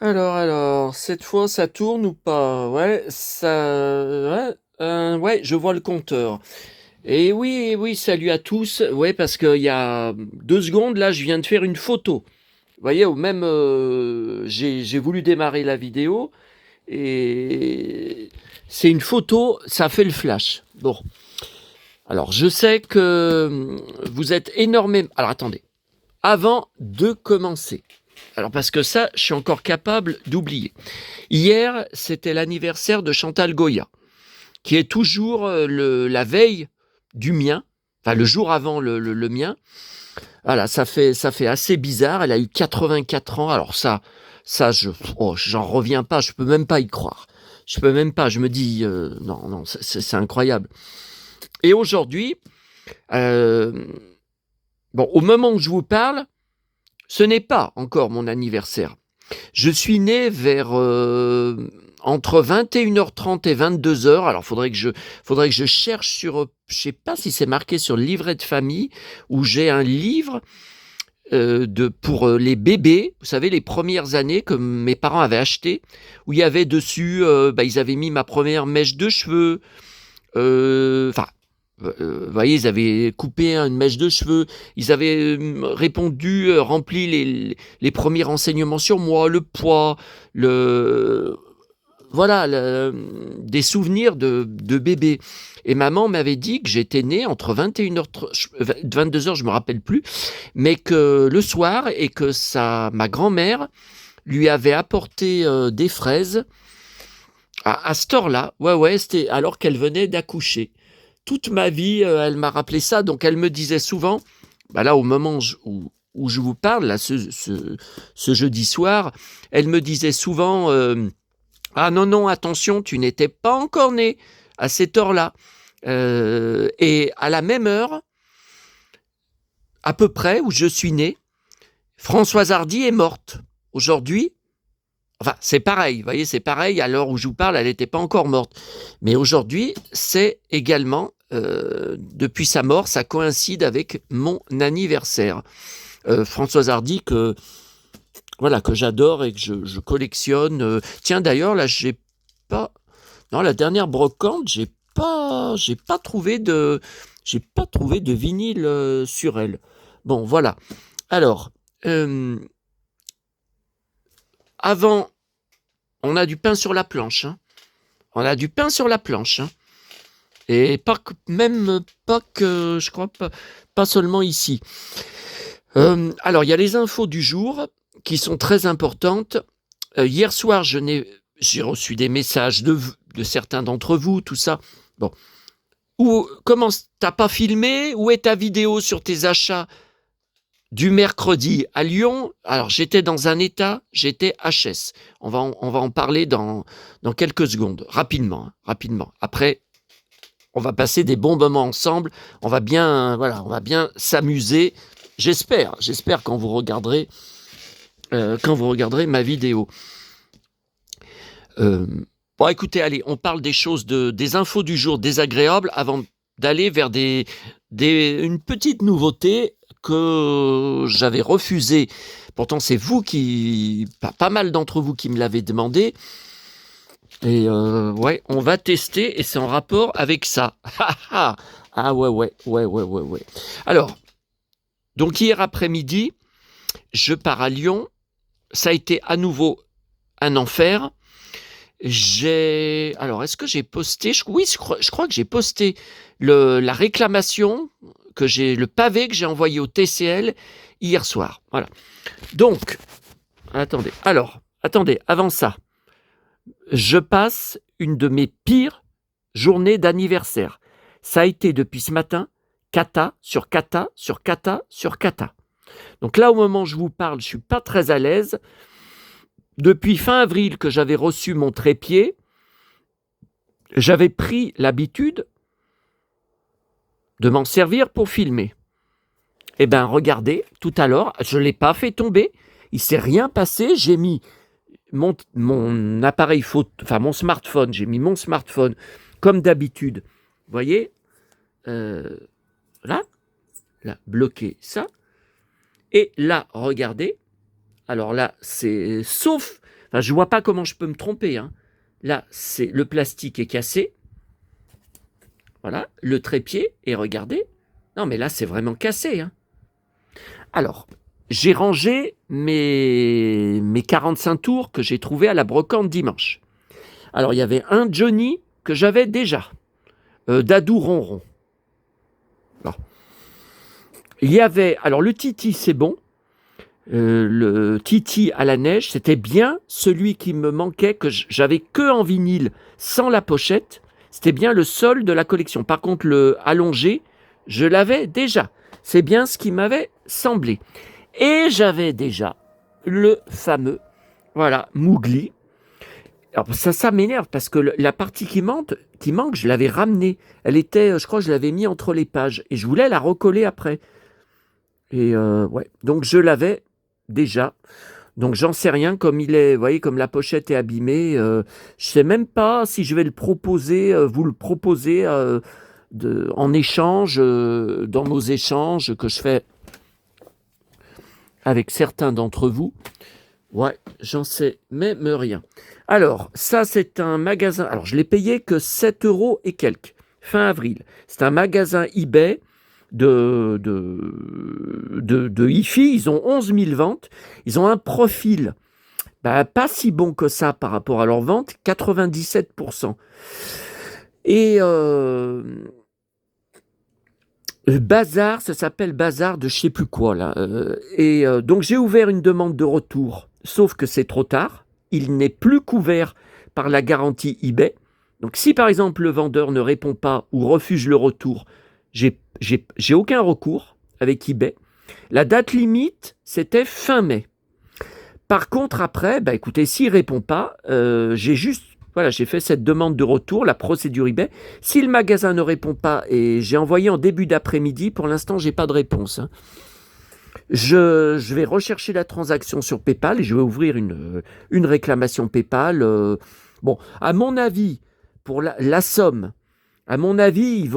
Alors, cette fois, ça tourne ou pas? Ouais, ouais, je vois le compteur. Et oui, oui, salut à tous. Ouais, parce qu'il y a 2 secondes, là, je viens de faire une photo. Vous voyez, ou même, j'ai voulu démarrer la vidéo et c'est une photo, ça fait le flash. Bon, alors, je sais que vous êtes énormément. Alors, attendez, avant de commencer. Alors, parce que ça, je suis encore capable d'oublier. Hier, c'était l'anniversaire de Chantal Goya, qui est toujours la veille du mien, enfin le jour avant le mien. Voilà, ça fait assez bizarre. Elle a eu 84 ans. Alors ça, j'en reviens pas. Je peux même pas y croire. Je peux même pas. Je me dis, non, non, c'est incroyable. Et aujourd'hui, euh, bon, au moment où je vous parle, ce n'est pas encore mon anniversaire. Je suis né vers entre 21h30 et 22h. Alors, faudrait que je cherche sur, je sais pas si c'est marqué sur le livret de famille, où j'ai un livre pour les bébés, vous savez, les premières années que mes parents avaient acheté, où il y avait dessus, ils avaient mis ma première mèche de cheveux, enfin, vous voyez, ils avaient coupé une mèche de cheveux, ils avaient répondu, rempli les premiers renseignements sur moi, le poids, le voilà, des souvenirs de bébé. Et maman m'avait dit que j'étais né entre 21h, 22h, je me rappelle plus, mais que le soir et que ma grand-mère lui avait apporté des fraises à cette heure-là. Ouais, ouais, c'était alors qu'elle venait d'accoucher. Toute ma vie, elle m'a rappelé ça. Donc, elle me disait souvent, bah là, au moment où je vous parle, là, ce jeudi soir, elle me disait souvent, ah non, non, attention, tu n'étais pas encore né à cette heure-là. Et à la même heure, à peu près, où je suis né, Françoise Hardy est morte. Aujourd'hui, enfin, c'est pareil, vous voyez, c'est pareil, à l'heure où je vous parle, elle n'était pas encore morte. Mais aujourd'hui, c'est également, depuis sa mort, ça coïncide avec mon anniversaire. Françoise Hardy, voilà, que j'adore et que je collectionne. Tiens, d'ailleurs, là, j'ai pas... Non, la dernière brocante, j'ai pas trouvé de vinyle sur elle. Bon, voilà. Alors, euh, avant, on a du pain sur la planche, hein. On a du pain sur la planche, hein. Et même pas que, je crois pas seulement ici. Alors, il y a les infos du jour qui sont très importantes. Hier soir, j'ai reçu des messages de certains d'entre vous, tout ça. Bon, comment t'as pas filmé? Où est ta vidéo sur tes achats du mercredi à Lyon? Alors, j'étais dans un état, j'étais HS. On va en parler dans quelques secondes, rapidement, hein, rapidement. Après, on va passer des bons moments ensemble. On va bien s'amuser. J'espère quand vous regarderez ma vidéo. Euh, bon, écoutez, allez, on parle des choses, des infos du jour désagréables avant d'aller vers une petite nouveauté que j'avais refusée. Pourtant, c'est vous pas mal d'entre vous qui me l'avez demandé. Et ouais, on va tester et c'est en rapport avec ça. Ah ouais, ouais, ouais, ouais, ouais, ouais. Alors, donc hier après-midi, je pars à Lyon. Ça a été à nouveau un enfer. Alors, est-ce que j'ai posté? Oui, je crois que j'ai posté la réclamation le pavé que j'ai envoyé au TCL hier soir. Voilà. Donc, attendez. Alors, attendez, avant ça, je passe une de mes pires journées d'anniversaire. Ça a été depuis ce matin, cata sur cata sur cata sur cata. Donc là, au moment où je vous parle, je suis pas très à l'aise. Depuis fin avril que j'avais reçu mon trépied, j'avais pris l'habitude de m'en servir pour filmer. Eh bien, regardez, tout à l'heure, je ne l'ai pas fait tomber, il ne s'est rien passé, j'ai mis mon appareil photo, enfin mon smartphone, j'ai mis mon smartphone comme d'habitude. Vous voyez, euh, là, bloqué ça. Et là, regardez, alors là, c'est sauf, Enfin, je vois pas comment je peux me tromper, hein. Là, le plastique est cassé. Voilà, le trépied, et regardez. Non, mais là, c'est vraiment cassé, hein. Alors, j'ai rangé mes 45 tours que j'ai trouvés à la brocante dimanche. Alors, il y avait un Johnny que j'avais déjà, Dadou Ronron. Alors, il y avait, alors le Titi, c'est bon. Le Titi à la neige, c'était bien celui qui me manquait, que j'avais que en vinyle, sans la pochette. C'était bien le seul de la collection. Par contre, le allongé, je l'avais déjà. C'est bien ce qui m'avait semblé. Et j'avais déjà le fameux, voilà, Mowgli. Alors ça m'énerve parce que la partie qui manque, je l'avais ramenée. Elle était, je crois, que je l'avais mis entre les pages et je voulais la recoller après. Et ouais, donc je l'avais déjà. Donc j'en sais rien, comme il est, vous voyez, comme la pochette est abîmée. Je sais même pas si je vais le proposer, vous le proposer en échange, dans nos échanges que je fais avec certains d'entre vous. Ouais, j'en sais même rien. Alors, ça, c'est un magasin. Alors, je l'ai payé que 7 € et quelques, fin avril. C'est un magasin eBay de hi-fi. Ils ont 11 000 ventes. Ils ont un profil pas si bon que ça par rapport à leurs ventes, 97%. Et Bazar, ça s'appelle Bazar de je sais plus quoi là. Donc j'ai ouvert une demande de retour, sauf que c'est trop tard. Il n'est plus couvert par la garantie eBay. Donc si par exemple le vendeur ne répond pas ou refuse le retour, j'ai aucun recours avec eBay. La date limite, c'était fin mai. Par contre après, écoutez, s'il répond pas, j'ai fait cette demande de retour, la procédure eBay. Si le magasin ne répond pas, et j'ai envoyé en début d'après-midi, pour l'instant, j'ai pas de réponse, hein. Je vais rechercher la transaction sur PayPal et je vais ouvrir une réclamation PayPal. Bon, à mon avis, pour la somme, à mon avis,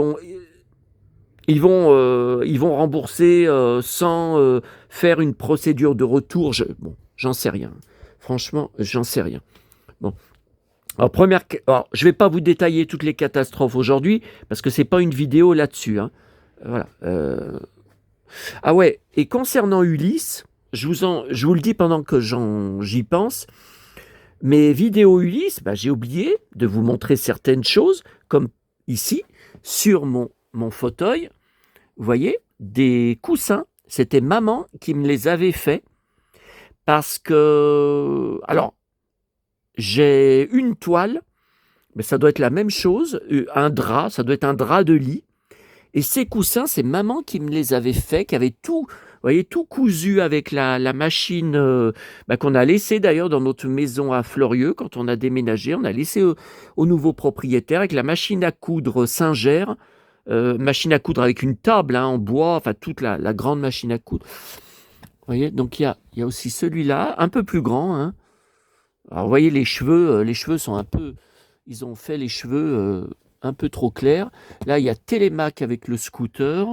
ils vont rembourser sans faire une procédure de retour. Bon, j'en sais rien. Franchement, j'en sais rien. Bon. Alors, je ne vais pas vous détailler toutes les catastrophes aujourd'hui, parce que ce n'est pas une vidéo là-dessus, hein. Voilà. Ah ouais, et concernant Ulysse, je vous le dis pendant que j'y pense, mes vidéos Ulysse, j'ai oublié de vous montrer certaines choses, comme ici, sur mon fauteuil, vous voyez, des coussins. C'était maman qui me les avait faits, parce que... Alors, j'ai une toile, mais ça doit être la même chose, un drap, ça doit être un drap de lit. Et ces coussins, c'est maman qui me les avait faits, qui avait tout, vous voyez, tout cousu avec la machine qu'on a laissée d'ailleurs dans notre maison à Fleurieux quand on a déménagé. On a laissé au nouveau propriétaire avec la machine à coudre Singer, machine à coudre avec une table en bois, enfin toute la grande machine à coudre. Vous voyez, donc il y a aussi celui-là, un peu plus grand, hein. Alors vous voyez, les cheveux sont un peu... Ils ont fait les cheveux un peu trop clairs. Là, il y a Télémac avec le scooter.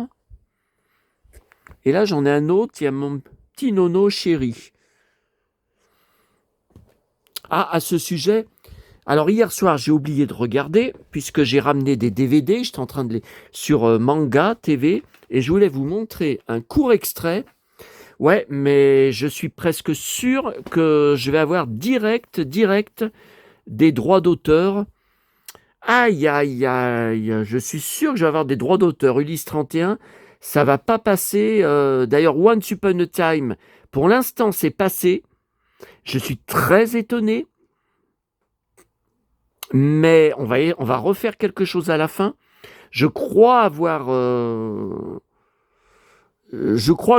Et là, j'en ai un autre, il y a mon petit nono chéri. Ah, à ce sujet, alors hier soir, j'ai oublié de regarder, puisque j'ai ramené des DVD, j'étais en train de les... sur Manga TV, et je voulais vous montrer un court extrait. Ouais, mais je suis presque sûr que je vais avoir direct des droits d'auteur. Aïe, aïe, aïe, je suis sûr que je vais avoir des droits d'auteur. Ulysse 31, ça va pas passer. D'ailleurs, Once Upon a Time, pour l'instant, c'est passé. Je suis très étonné. Mais on va refaire quelque chose à la fin. Je crois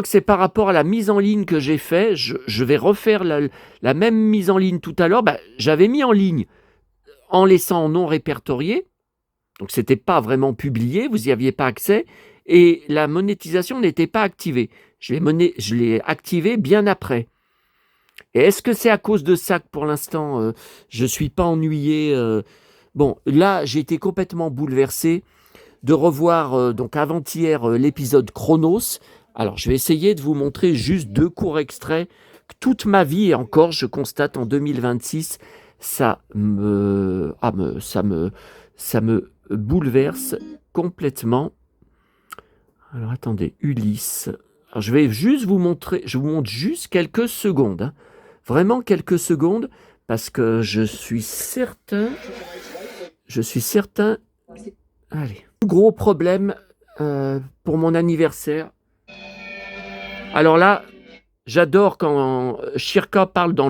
que c'est par rapport à la mise en ligne que j'ai fait. Je vais refaire la même mise en ligne tout à l'heure. J'avais mis en ligne en laissant non répertorié. Donc, ce n'était pas vraiment publié. Vous n'y aviez pas accès. Et la monétisation n'était pas activée. Je l'ai activée bien après. Et est-ce que c'est à cause de ça que pour l'instant, je ne suis pas ennuyé Bon, là, j'ai été complètement bouleversé de revoir, donc avant-hier, l'épisode Chronos. Alors, je vais essayer de vous montrer juste 2 courts extraits toute ma vie, et encore, je constate en 2026, ça me bouleverse complètement. Alors attendez, Ulysse. Alors, je vais juste vous montrer, je vous montre juste quelques secondes, hein. Vraiment quelques secondes, parce que je suis certain, allez, gros problème pour mon anniversaire. Alors là, j'adore quand Shirka parle dans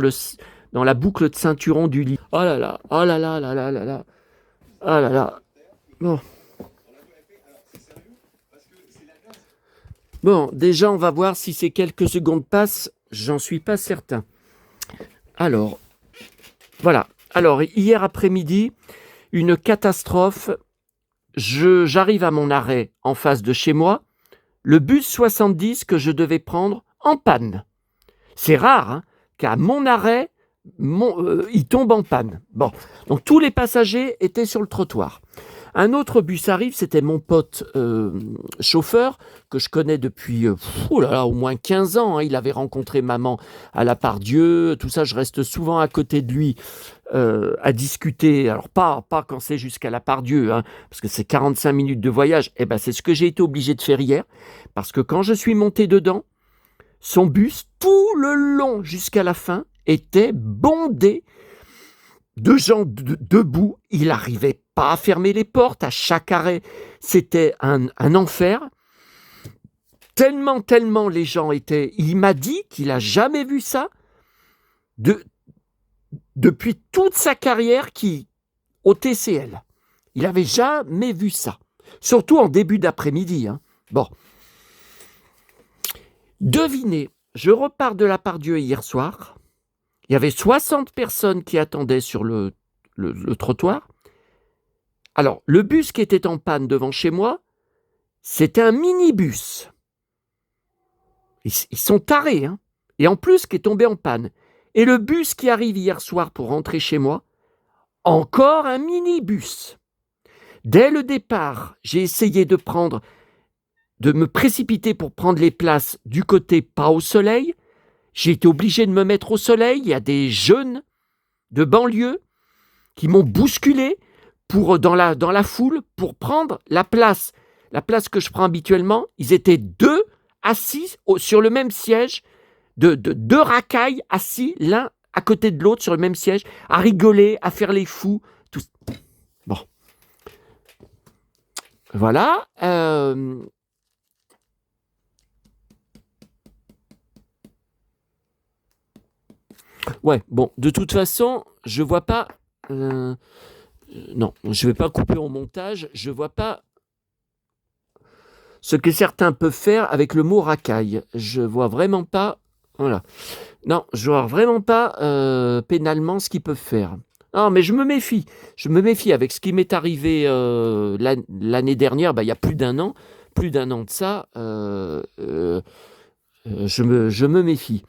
la boucle de ceinturon du lit. Oh là là, oh là là là là là là, oh là là. Bon. Bon, déjà, on va voir si ces quelques secondes passent. J'en suis pas certain. Alors, voilà. Alors, hier après-midi, une catastrophe. J'arrive à mon arrêt en face de chez moi. Le bus 70 que je devais prendre en panne. C'est rare, hein, qu'à mon arrêt, il tombe en panne. Bon, donc tous les passagers étaient sur le trottoir. Un autre bus arrive, c'était mon pote chauffeur, que je connais depuis au moins 15 ans. Hein. Il avait rencontré maman à la Part-Dieu, tout ça, je reste souvent à côté de lui à discuter. Alors pas quand c'est jusqu'à la Part-Dieu, hein, parce que c'est 45 minutes de voyage. Eh ben, c'est ce que j'ai été obligé de faire hier, parce que quand je suis monté dedans, son bus, tout le long jusqu'à la fin, était bondé de gens debout. Il n'arrivait pas à fermer les portes. À chaque arrêt, c'était un enfer. Tellement les gens étaient... Il m'a dit qu'il n'a jamais vu ça depuis toute sa carrière au TCL. Il n'avait jamais vu ça. Surtout en début d'après-midi. Hein. Bon. Devinez, je repars de la Part-Dieu hier soir. Il y avait 60 personnes qui attendaient sur le trottoir. Alors, le bus qui était en panne devant chez moi, c'était un minibus. Ils sont tarés, hein. Et en plus, qui est tombé en panne. Et le bus qui arrive hier soir pour rentrer chez moi, encore un minibus. Dès le départ, j'ai essayé de me précipiter pour prendre les places du côté pas au soleil. J'ai été obligé de me mettre au soleil. Il y a des jeunes de banlieue qui m'ont bousculé dans la foule pour prendre la place que je prends habituellement. Ils étaient deux assis sur le même siège, deux racailles assis l'un à côté de l'autre sur le même siège, à rigoler, à faire les fous. Tout. Bon. Voilà. Ouais, bon, de toute façon, je vois pas... non, je vais pas couper au montage, je vois pas ce que certains peuvent faire avec le mot racaille. Je vois vraiment pas... Voilà. Non, je vois vraiment pas pénalement ce qu'ils peuvent faire. Non, mais je me méfie. Je me méfie avec ce qui m'est arrivé l'année dernière, il y a plus d'un an de ça, je me méfie.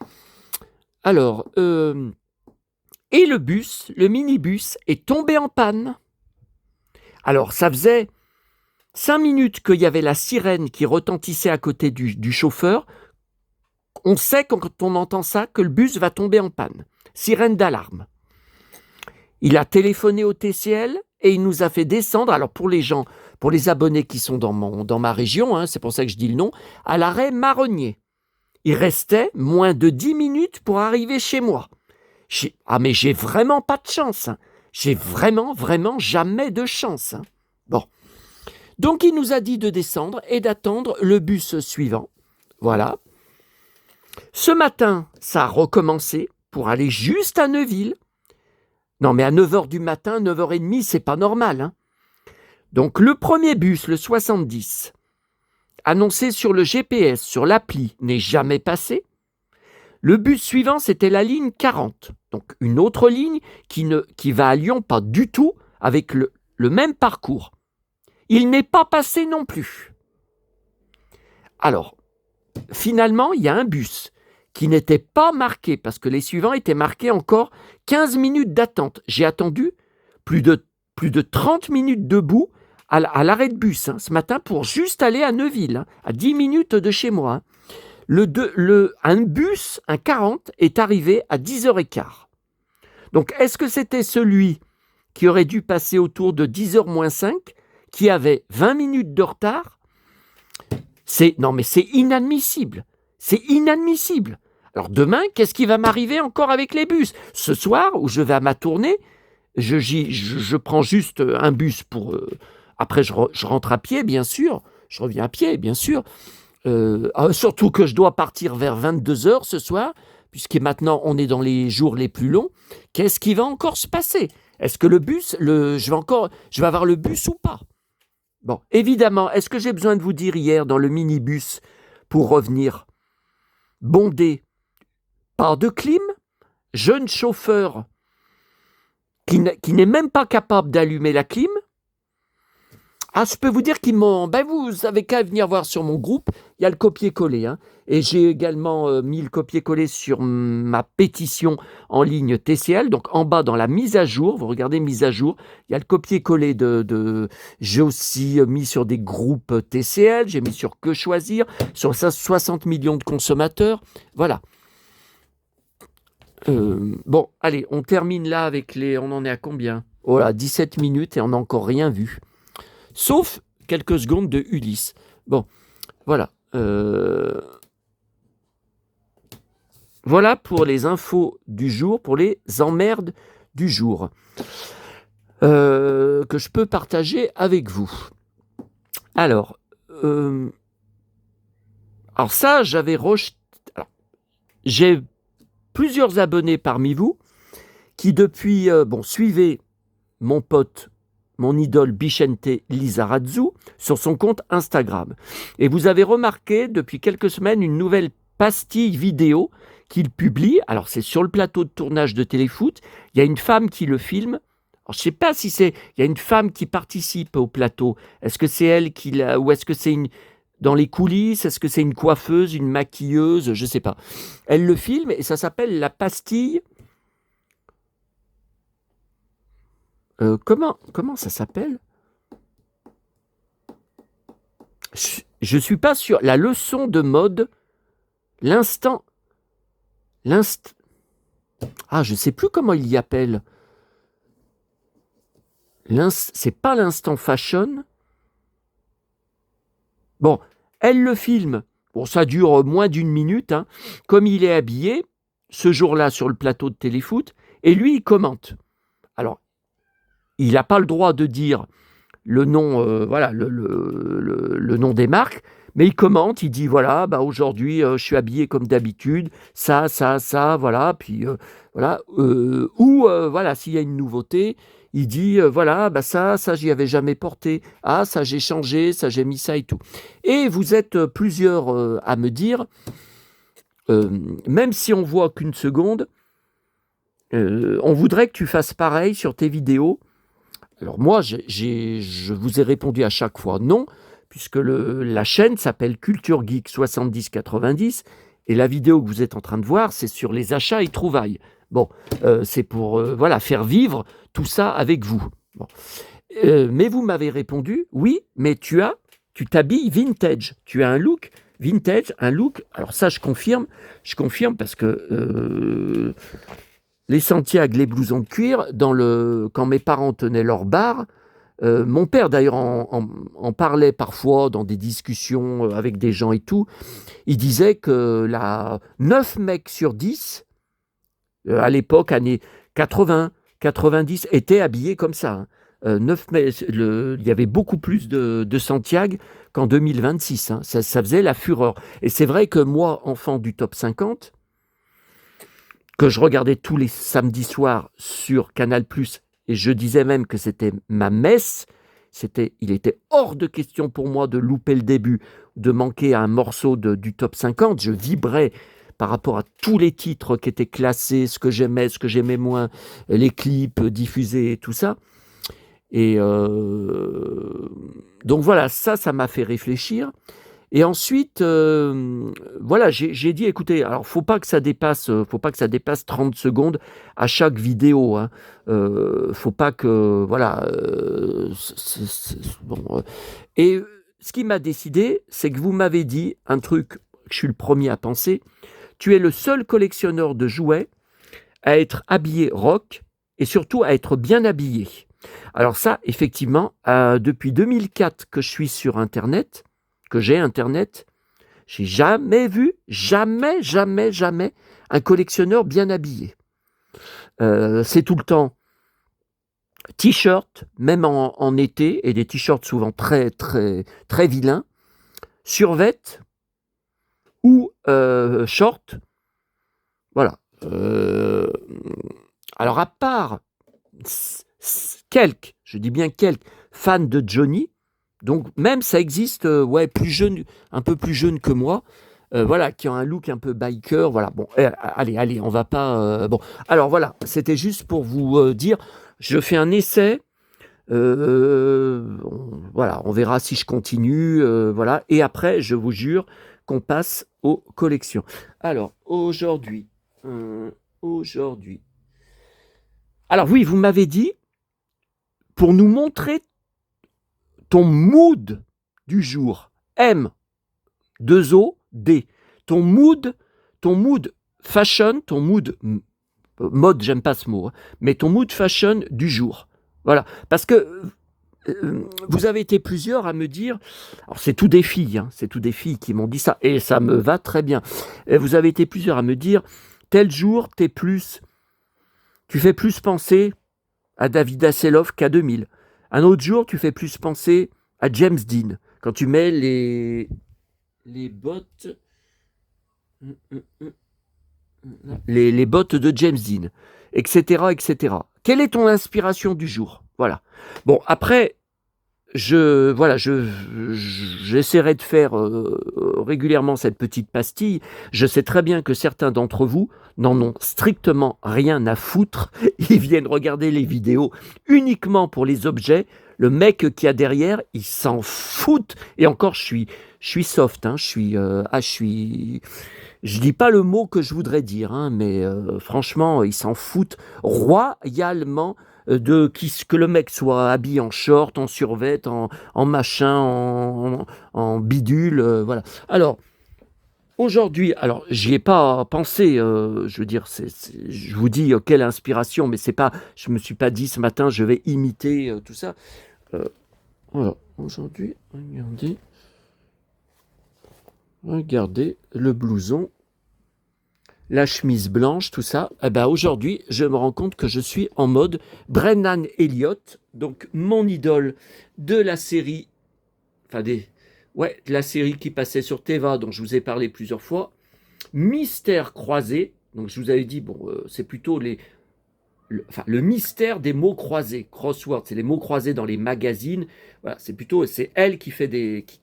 Alors, et le minibus est tombé en panne. Alors, ça faisait 5 minutes qu'il y avait la sirène qui retentissait à côté du chauffeur. On sait quand on entend ça que le bus va tomber en panne. Sirène d'alarme. Il a téléphoné au TCL et il nous a fait descendre, alors pour les abonnés qui sont dans ma région, hein, c'est pour ça que je dis le nom, à l'arrêt Marronnier. Il restait moins de 10 minutes pour arriver chez moi. Mais j'ai vraiment pas de chance. Hein. J'ai vraiment jamais de chance. Hein. Bon. Donc, il nous a dit de descendre et d'attendre le bus suivant. Voilà. Ce matin, ça a recommencé pour aller juste à Neuville. Non, mais à 9h du matin, 9h30, c'est pas normal. Hein. Donc, le premier bus, le 70, annoncé sur le GPS, sur l'appli, n'est jamais passé. Le bus suivant, c'était la ligne 40. Donc, une autre ligne qui va à Lyon, pas du tout, avec le même parcours. Il n'est pas passé non plus. Alors, finalement, il y a un bus qui n'était pas marqué, parce que les suivants étaient marqués encore 15 minutes d'attente. J'ai attendu plus de 30 minutes debout à l'arrêt de bus ce matin pour juste aller à Neuville, à 10 minutes de chez moi. Un bus, un 40, est arrivé à 10h15. Donc, est-ce que c'était celui qui aurait dû passer autour de 10h moins 5, qui avait 20 minutes de retard? Non, mais c'est inadmissible. C'est inadmissible. Alors demain, qu'est-ce qui va m'arriver encore avec les bus? Ce soir, où je vais à ma tournée, je prends juste un bus pour... après, je rentre à pied, bien sûr. Je reviens à pied, bien sûr. Surtout que je dois partir vers 22h ce soir, puisque maintenant, on est dans les jours les plus longs. Qu'est-ce qui va encore se passer? Est-ce que le bus, je vais avoir le bus ou pas? Bon, évidemment, est-ce que j'ai besoin de vous dire hier dans le minibus, pour revenir, bondé, pas de clim, jeune chauffeur qui n'est même pas capable d'allumer la clim? Ah, je peux vous dire qu'ils m'ont... Ben vous avez qu'à venir voir sur mon groupe, il y a le copier-coller. Hein, et j'ai également mis le copier-coller sur ma pétition en ligne TCL. Donc en bas dans la mise à jour, vous regardez mise à jour, il y a le copier-coller J'ai aussi mis sur des groupes TCL, j'ai mis sur Que Choisir, sur 60 millions de consommateurs. Voilà. Bon, allez, on termine là avec les... On en est à combien? Oh là, 17 minutes et on n'a encore rien vu. Sauf quelques secondes de Ulysse. Bon, voilà. Voilà pour les infos du jour, pour les emmerdes du jour, que je peux partager avec vous. Alors ça, j'avais rejeté... J'ai plusieurs abonnés parmi vous qui depuis... suivez mon pote, mon idole Bichente Lizarazu sur son compte Instagram. Et vous avez remarqué depuis quelques semaines une nouvelle pastille vidéo qu'il publie. Alors c'est sur le plateau de tournage de Téléfoot. Il y a une femme qui le filme. Alors, je ne sais pas si c'est... Il y a une femme qui participe au plateau. Est-ce que c'est elle qui l'a... Ou est-ce que c'est dans les coulisses? Est-ce que c'est une coiffeuse, une maquilleuse? Je ne sais pas. Elle le filme et ça s'appelle la pastille... Comment ça s'appelle? Je suis pas sûr. La leçon de mode, l'instant... Ah, je sais plus comment il y appelle. C'est pas l'instant fashion. Bon, elle le filme. Bon, ça dure moins d'une minute. Hein, comme il est habillé, ce jour-là, sur le plateau de Téléfoot, et lui, il commente. Alors, il n'a pas le droit de dire le nom, le nom des marques, mais il commente, il dit voilà, aujourd'hui je suis habillé comme d'habitude, ça, voilà, puis voilà, voilà, s'il y a une nouveauté, il dit voilà, ça j'y avais jamais porté, ah ça j'ai changé, ça j'ai mis ça et tout. Et vous êtes plusieurs à me dire, même si on voit qu'une seconde, on voudrait que tu fasses pareil sur tes vidéos. Alors moi, je vous ai répondu à chaque fois non, puisque la chaîne s'appelle Culture Geek 70-90, et la vidéo que vous êtes en train de voir, c'est sur les achats et trouvailles. Bon, c'est pour faire vivre tout ça avec vous. Bon. Mais vous m'avez répondu, oui, mais tu t'habilles vintage, tu as un look vintage, un look, alors ça je confirme parce que... les Santiago, les blousons de cuir, quand mes parents tenaient leur bar, mon père d'ailleurs en parlait parfois dans des discussions avec des gens et tout, il disait que 9 mecs sur 10, à l'époque, années 80, 90, étaient habillés comme ça. Hein. 9 mecs, il y avait beaucoup plus de Santiago qu'en 2026. Hein. Ça faisait la fureur. Et c'est vrai que moi, enfant du top 50, que je regardais tous les samedis soirs sur Canal+, et je disais même que c'était ma messe, il était hors de question pour moi de louper le début, de manquer un morceau du top 50, je vibrais par rapport à tous les titres qui étaient classés, ce que j'aimais moins, les clips diffusés et tout ça. Et donc voilà, ça m'a fait réfléchir. Et ensuite, voilà, j'ai dit, écoutez, alors faut pas que ça dépasse 30 secondes à chaque vidéo. Hein. Faut pas que, voilà. Bon. Et ce qui m'a décidé, c'est que vous m'avez dit un truc que je suis le premier à penser, tu es le seul collectionneur de jouets à être habillé rock et surtout à être bien habillé. Alors ça, effectivement, depuis 2004 que je suis sur Internet, que j'ai Internet, j'ai jamais vu, jamais un collectionneur bien habillé. C'est tout le temps t-shirt, même en été, et des t-shirts souvent très vilains, survêt ou short. Voilà. Alors à part quelques, je dis bien quelques, fans de Johnny, donc même ça existe, ouais, plus jeune, un peu plus jeune que moi, voilà, qui ont un look un peu biker, voilà. Bon, allez, on va pas. Bon, alors voilà, c'était juste pour vous dire, je fais un essai. Voilà, on verra si je continue, voilà. Et après, je vous jure qu'on passe aux collections. Alors aujourd'hui, aujourd'hui. Alors oui, vous m'avez dit pour nous montrer ton mood du jour. M 2 O D. Ton mood fashion, ton mood mode, j'aime pas ce mot, hein, mais ton mood fashion du jour. Voilà, parce que vous avez été plusieurs à me dire, alors c'est tout des filles, hein, c'est tout des filles qui m'ont dit ça, et ça me va très bien. Et vous avez été plusieurs à me dire, tel jour, tu fais plus penser à David Hasselhoff qu'à 2000. Un autre jour, tu fais plus penser à James Dean, quand tu mets les bottes, les bottes de James Dean, etc., etc. Quelle est ton inspiration du jour? Voilà. Bon, après, j'essaierai de faire régulièrement cette petite pastille. Je sais très bien que certains d'entre vous n'en ont strictement rien à foutre. Ils viennent regarder les vidéos uniquement pour les objets. Le mec qui a derrière, il s'en fout. Et encore, je suis soft, hein, je dis pas le mot que je voudrais dire, hein, mais franchement, ils s'en foutent royalement que le mec soit habillé en short, en survêt, en machin, en bidule, voilà. Alors, aujourd'hui, alors j'y ai pas pensé, je veux dire, je vous dis quelle inspiration, mais c'est pas, je me suis pas dit ce matin, je vais imiter tout ça. Voilà, aujourd'hui, regardez le blouson, la chemise blanche, tout ça. Eh ben aujourd'hui, je me rends compte que je suis en mode Brennan Elliott, donc mon idole de la série, de la série qui passait sur Teva, dont je vous ai parlé plusieurs fois, Mystère croisé. Donc je vous avais dit, bon, c'est plutôt le mystère des mots croisés, crossword, c'est les mots croisés dans les magazines. Voilà, c'est elle qui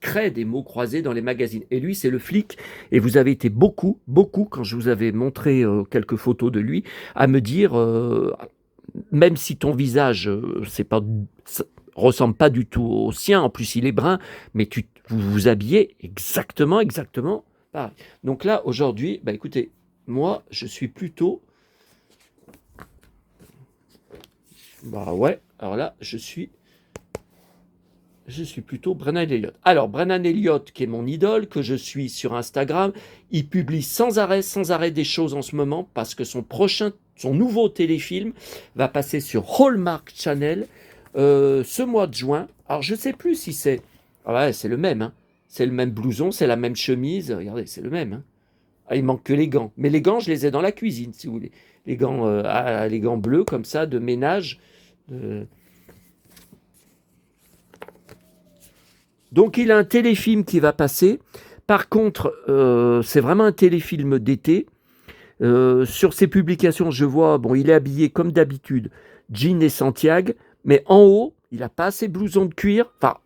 crée des mots croisés dans les magazines. Et lui, c'est le flic. Et vous avez été beaucoup, quand je vous avais montré quelques photos de lui, à me dire, même si ton visage, ressemble pas du tout au sien, en plus il est brun, mais vous vous habillez exactement pareil. Donc là, aujourd'hui, bah écoutez, moi, je suis plutôt. Bah ouais, alors là, je suis plutôt Brennan Elliott. Alors, Brennan Elliott, qui est mon idole, que je suis sur Instagram, il publie sans arrêt des choses en ce moment, parce que son nouveau téléfilm va passer sur Hallmark Channel ce mois de juin. Alors, je ne sais plus si c'est. Ah ouais, c'est le même, hein. C'est le même blouson, c'est la même chemise. Regardez, c'est le même, hein. Ah, il manque que les gants. Mais les gants, je les ai dans la cuisine, si vous voulez. Les gants bleus, comme ça, de ménage. Donc il a un téléfilm qui va passer. Par contre, c'est vraiment un téléfilm d'été. Sur ses publications, je vois, bon, il est habillé comme d'habitude, jean et Santiago, mais en haut, il n'a pas ses blousons de cuir. Enfin,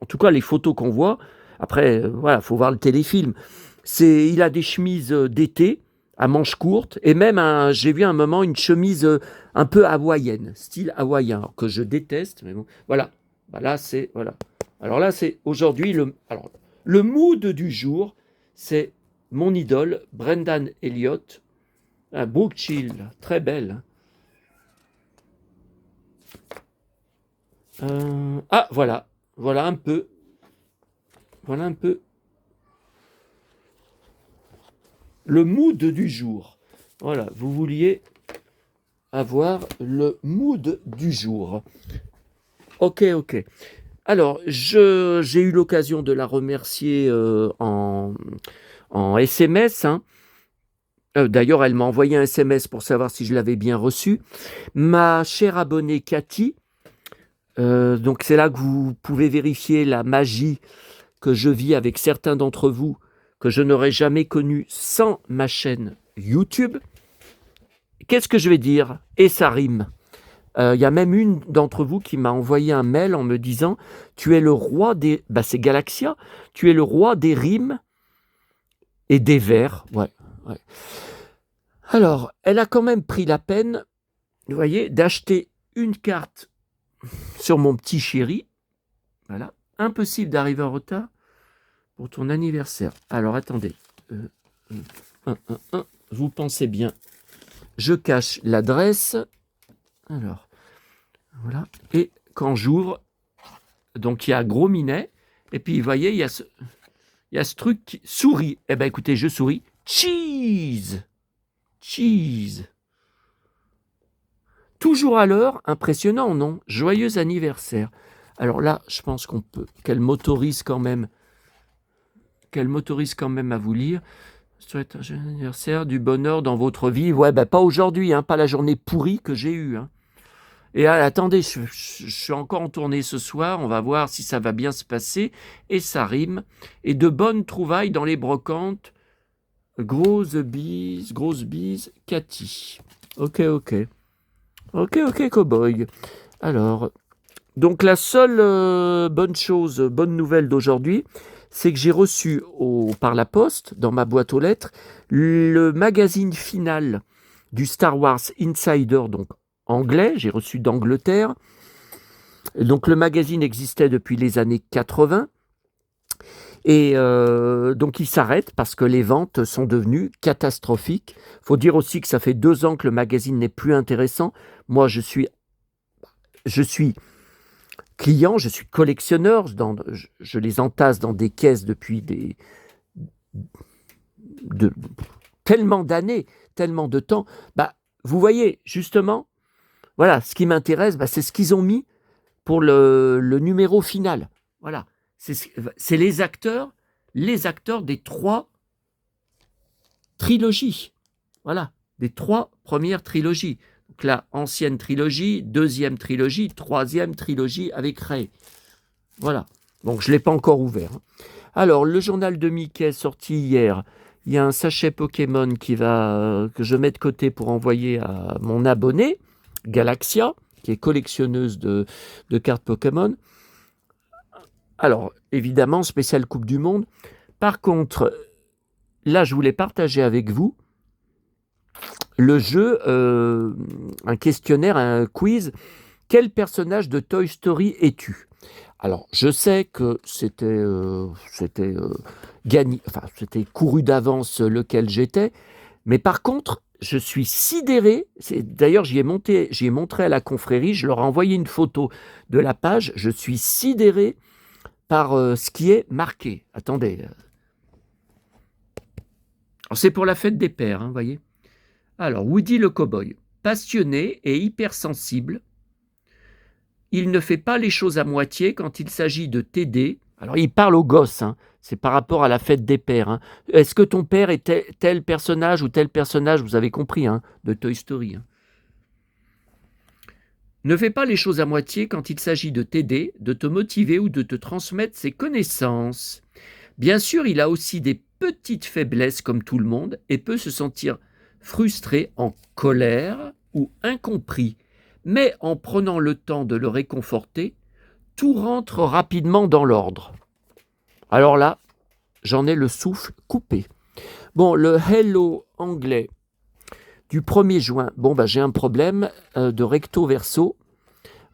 en tout cas, les photos qu'on voit. Après, voilà, faut voir le téléfilm. Il a des chemises d'été à manches courtes et même j'ai vu à un moment une chemise un peu hawaïenne, style hawaïen, alors que je déteste. Mais bon, voilà. Bah là, voilà. Alors là, c'est aujourd'hui le mood du jour, c'est mon idole Brendan Elliott, un Brooke Chill, très belle. Voilà un peu. le mood du jour. Voilà, vous vouliez avoir le mood du jour. Ok. Alors, j'ai eu l'occasion de la remercier en SMS. Hein. D'ailleurs, elle m'a envoyé un SMS pour savoir si je l'avais bien reçu. Ma chère abonnée Cathy, donc c'est là que vous pouvez vérifier la magie que je vis avec certains d'entre vous que je n'aurais jamais connu sans ma chaîne YouTube. Qu'est-ce que je vais dire? Et ça rime. Il y a même une d'entre vous qui m'a envoyé un mail en me disant « Tu es le roi des... » c'est Galaxia. « Tu es le roi des rimes et des vers. » Ouais. Alors, elle a quand même pris la peine, vous voyez, d'acheter une carte sur mon petit chéri. Voilà. Impossible d'arriver en retard pour ton anniversaire. Alors, attendez. Vous pensez bien. Je cache l'adresse. Alors, voilà. Et quand j'ouvre, donc il y a Gros Minet. Et puis, vous voyez, il y a ce truc qui sourit. Eh bien, écoutez, je souris. Cheese. Toujours à l'heure, impressionnant, non? Joyeux anniversaire. Alors là, je pense qu'on peut, qu'elle m'autorise quand même à vous lire. Souhaite un joyeux anniversaire, du bonheur dans votre vie. Ouais, pas aujourd'hui, hein, pas la journée pourrie que j'ai eue. Hein. Et attendez, je suis encore en tournée ce soir, on va voir si ça va bien se passer. Et ça rime. Et de bonnes trouvailles dans les brocantes. Grosse bise, Cathy. Ok, cowboy. Alors, donc la seule bonne nouvelle d'aujourd'hui, c'est que j'ai reçu par la poste, dans ma boîte aux lettres, le magazine final du Star Wars Insider, donc anglais, j'ai reçu d'Angleterre. Donc le magazine existait depuis les années 80. Et donc il s'arrête parce que les ventes sont devenues catastrophiques. Il faut dire aussi que ça fait 2 ans que le magazine n'est plus intéressant. Moi, je suis client, je suis collectionneur. Je les entasse dans des caisses depuis tellement d'années, tellement de temps. Vous voyez, justement, voilà, ce qui m'intéresse, c'est ce qu'ils ont mis pour le numéro final. Voilà. C'est les acteurs des 3 trilogies. Voilà, des 3 premières trilogies. Donc la ancienne trilogie, 2e trilogie, 3e trilogie avec Rey. Voilà. Donc je ne l'ai pas encore ouvert. Alors, le journal de Mickey sorti hier. Il y a un sachet Pokémon que je mets de côté pour envoyer à mon abonné, Galaxia, qui est collectionneuse de cartes Pokémon. Alors, évidemment, spécial Coupe du Monde. Par contre, là, je voulais partager avec vous le jeu, un questionnaire, un quiz. Quel personnage de Toy Story es-tu? Alors, je sais que c'était gagné, enfin, c'était couru d'avance lequel j'étais, mais par contre, je suis sidéré. D'ailleurs, j'y ai montré à la confrérie, je leur ai envoyé une photo de la page. Je suis sidéré par ce qui est marqué. Attendez. C'est pour la fête des pères, vous voyez. Alors, Woody le cow-boy, passionné et hypersensible. Il ne fait pas les choses à moitié quand il s'agit de t'aider. Alors, il parle aux gosses, c'est par rapport à la fête des pères. Est-ce que ton père est tel personnage ou tel personnage, vous avez compris, de Toy Story. Ne fais pas les choses à moitié quand il s'agit de t'aider, de te motiver ou de te transmettre ses connaissances. Bien sûr, il a aussi des petites faiblesses comme tout le monde et peut se sentir frustré, en colère ou incompris. Mais en prenant le temps de le réconforter, tout rentre rapidement dans l'ordre. Alors là, j'en ai le souffle coupé. Bon, le hello anglais du 1er juin, j'ai un problème de recto verso.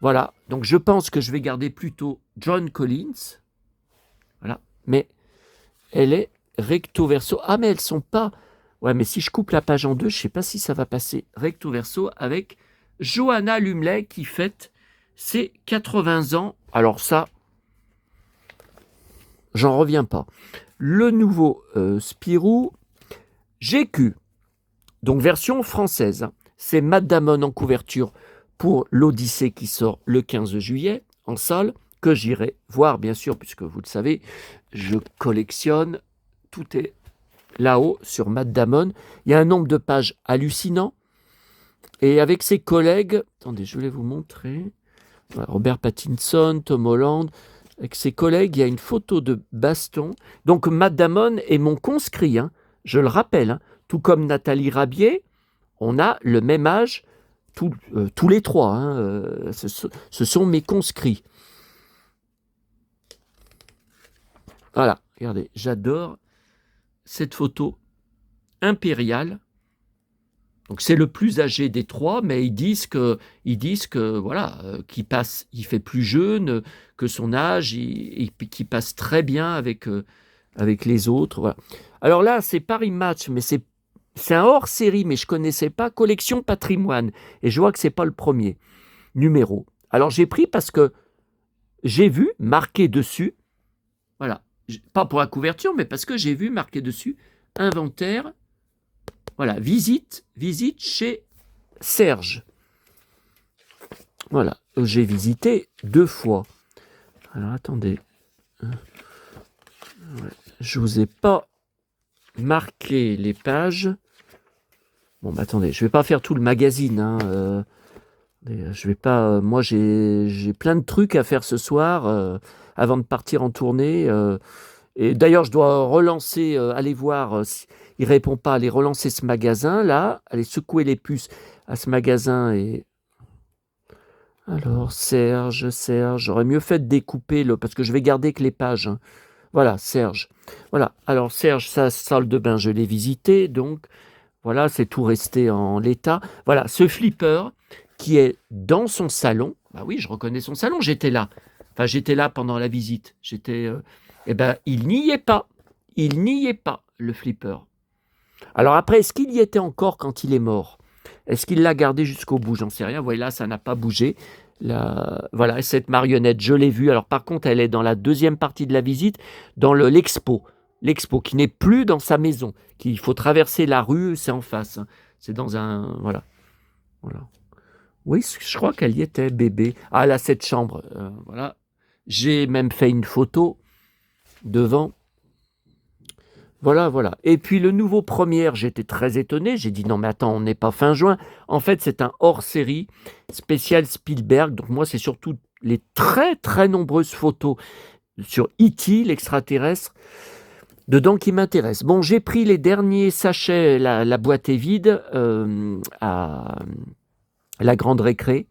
Voilà, donc je pense que je vais garder plutôt John Collins. Voilà, mais elle est recto verso. Ah, mais elles sont pas... Ouais, mais si je coupe la page en 2, je ne sais pas si ça va passer recto verso avec Johanna Lumley qui fête ses 80 ans. Alors ça, j'en reviens pas. Le nouveau Spirou, GQ, donc version française, hein. C'est Matt Damon en couverture pour l'Odyssée qui sort le 15 juillet en salle, que j'irai voir bien sûr, puisque vous le savez, je collectionne, tout est là-haut sur Matt Damon. Il y a un nombre de pages hallucinant, et avec ses collègues, attendez, je vais vous montrer, voilà, Robert Pattinson, Tom Holland, avec ses collègues, il y a une photo de baston. Donc Matt Damon est mon conscrit, hein, je le rappelle, hein, tout comme Nathalie Rabier, on a le même âge, tous les trois, hein, ce sont mes conscrits. Voilà, regardez, j'adore cette photo impériale. Donc c'est le plus âgé des trois, mais ils disent que voilà, qu'il passe, il fait plus jeune que son âge, qu'il passe très bien avec les autres. Voilà. Alors là, c'est Paris Match, mais c'est un hors-série, mais je connaissais pas, Collection Patrimoine, et je vois que c'est pas le premier numéro. Alors j'ai pris parce que j'ai vu marqué dessus, voilà, pas pour la couverture, mais parce que j'ai vu marqué dessus inventaire. Voilà, visite chez Serge. Voilà, j'ai visité 2 fois. Alors attendez, je vous ai pas marqué les pages. Bon, bah attendez, je vais pas faire tout le magazine, hein. Je vais pas. Moi, j'ai plein de trucs à faire ce soir avant de partir en tournée. Et d'ailleurs, je dois relancer, aller voir il répond pas, aller relancer ce magasin-là, aller secouer les puces à ce magasin. Et alors, Serge, j'aurais mieux fait de découper parce que je vais garder que les pages, hein. Voilà, Serge. Voilà, alors Serge, sa salle de bain, je l'ai visité, donc voilà, c'est tout resté en l'état. Voilà, ce flipper qui est dans son salon. Bah oui, je reconnais son salon, j'étais là. Enfin, j'étais là pendant la visite. Eh ben, il n'y est pas. Il n'y est pas, le flipper. Alors après, est-ce qu'il y était encore quand il est mort? Est-ce qu'il l'a gardé jusqu'au bout? J'en sais rien. Voilà, ça n'a pas bougé. Voilà, cette marionnette, je l'ai vue. Alors par contre, elle est dans la deuxième partie de la visite, dans l'expo. L'expo qui n'est plus dans sa maison, qu'il faut traverser la rue, c'est en face, hein. C'est dans un... Voilà. Oui, je crois qu'elle y était, bébé. Ah là, cette chambre. Voilà. J'ai même fait une photo devant. Voilà. Et puis le nouveau Première, j'étais très étonné. J'ai dit non mais attends, on n'est pas fin juin. En fait, c'est un hors-série spécial Spielberg. Donc moi, c'est surtout les très très nombreuses photos sur E.T., l'extraterrestre, dedans qui m'intéressent. Bon, j'ai pris les derniers sachets, la boîte est vide, à la grande récré.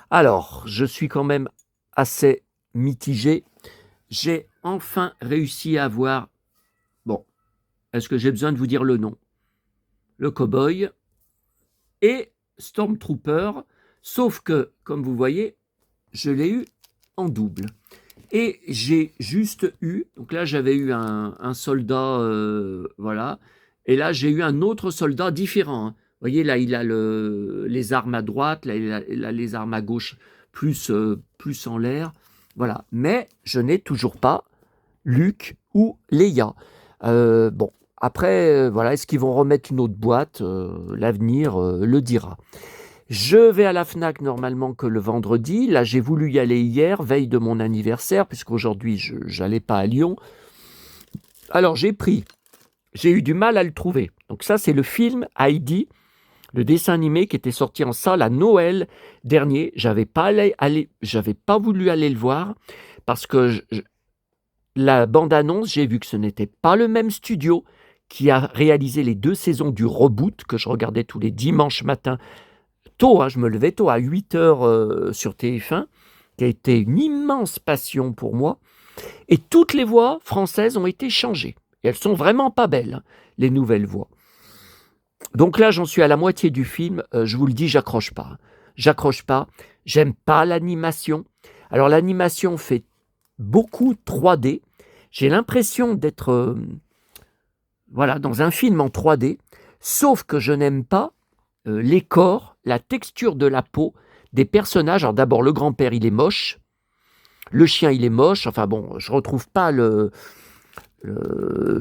Alors, je suis quand même assez mitigé. J'ai enfin réussi à avoir... Bon, est-ce que j'ai besoin de vous dire le nom? Le Cowboy et Stormtrooper, sauf que, comme vous voyez, je l'ai eu en double. Et j'ai juste eu, donc là j'avais eu un soldat, voilà, et là j'ai eu un autre soldat différent, hein. Vous voyez, là il a les armes à droite, là il a les armes à gauche plus en l'air, voilà. Mais je n'ai toujours pas Luke ou Leia. Bon, après, voilà, est-ce qu'ils vont remettre une autre boîte? L'avenir le dira. Je vais à la FNAC normalement que le vendredi. Là, j'ai voulu y aller hier, veille de mon anniversaire, puisqu'aujourd'hui, je n'allais pas à Lyon. Alors, j'ai eu du mal à le trouver. Donc ça, c'est le film Heidi, le dessin animé qui était sorti en salle à Noël dernier. J'avais pas voulu aller le voir parce que la bande-annonce, j'ai vu que ce n'était pas le même studio qui a réalisé les 2 saisons du Reboot que je regardais tous les dimanches matins. Tôt, hein, je me levais tôt, à 8h sur TF1, qui a été une immense passion pour moi. Et toutes les voix françaises ont été changées. Et elles sont vraiment pas belles, hein, les nouvelles voix. Donc là, j'en suis à la moitié du film. Je vous le dis, j'accroche pas. J'accroche pas. J'aime pas l'animation. Alors l'animation fait beaucoup 3D. J'ai l'impression d'être voilà, dans un film en 3D. Sauf que je n'aime pas les corps, la texture de la peau des personnages. Alors d'abord, le grand-père, il est moche. Le chien, il est moche. Enfin bon, je retrouve pas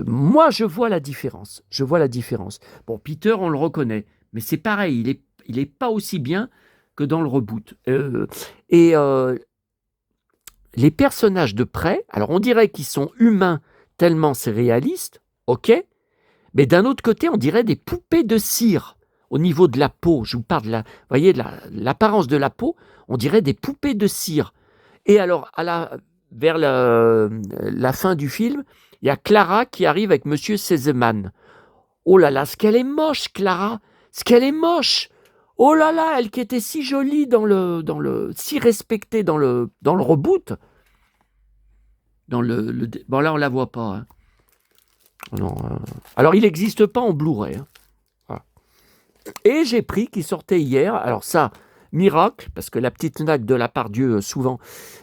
Moi, je vois la différence. Je vois la différence. Bon, Peter, on le reconnaît, mais c'est pareil, il est pas aussi bien que dans le reboot. Et les personnages de près, alors on dirait qu'ils sont humains tellement c'est réaliste, ok, mais d'un autre côté, on dirait des poupées de cire au niveau de la peau. Je vous parle de vous voyez, l'apparence de la peau, on dirait des poupées de cire. Et alors, vers la fin du film, il y a Clara qui arrive avec Monsieur Sesemann. Oh là là, ce qu'elle est moche, Clara. Ce qu'elle est moche. Oh là là, elle qui était si jolie si respectée dans le reboot. Bon là, on la voit pas. Hein. Non, alors, il n'existe pas en Blu-ray. Hein. Voilà. Et j'ai pris, qui sortait hier, alors ça, miracle, parce que la petite naque de la Pardieu, souvent,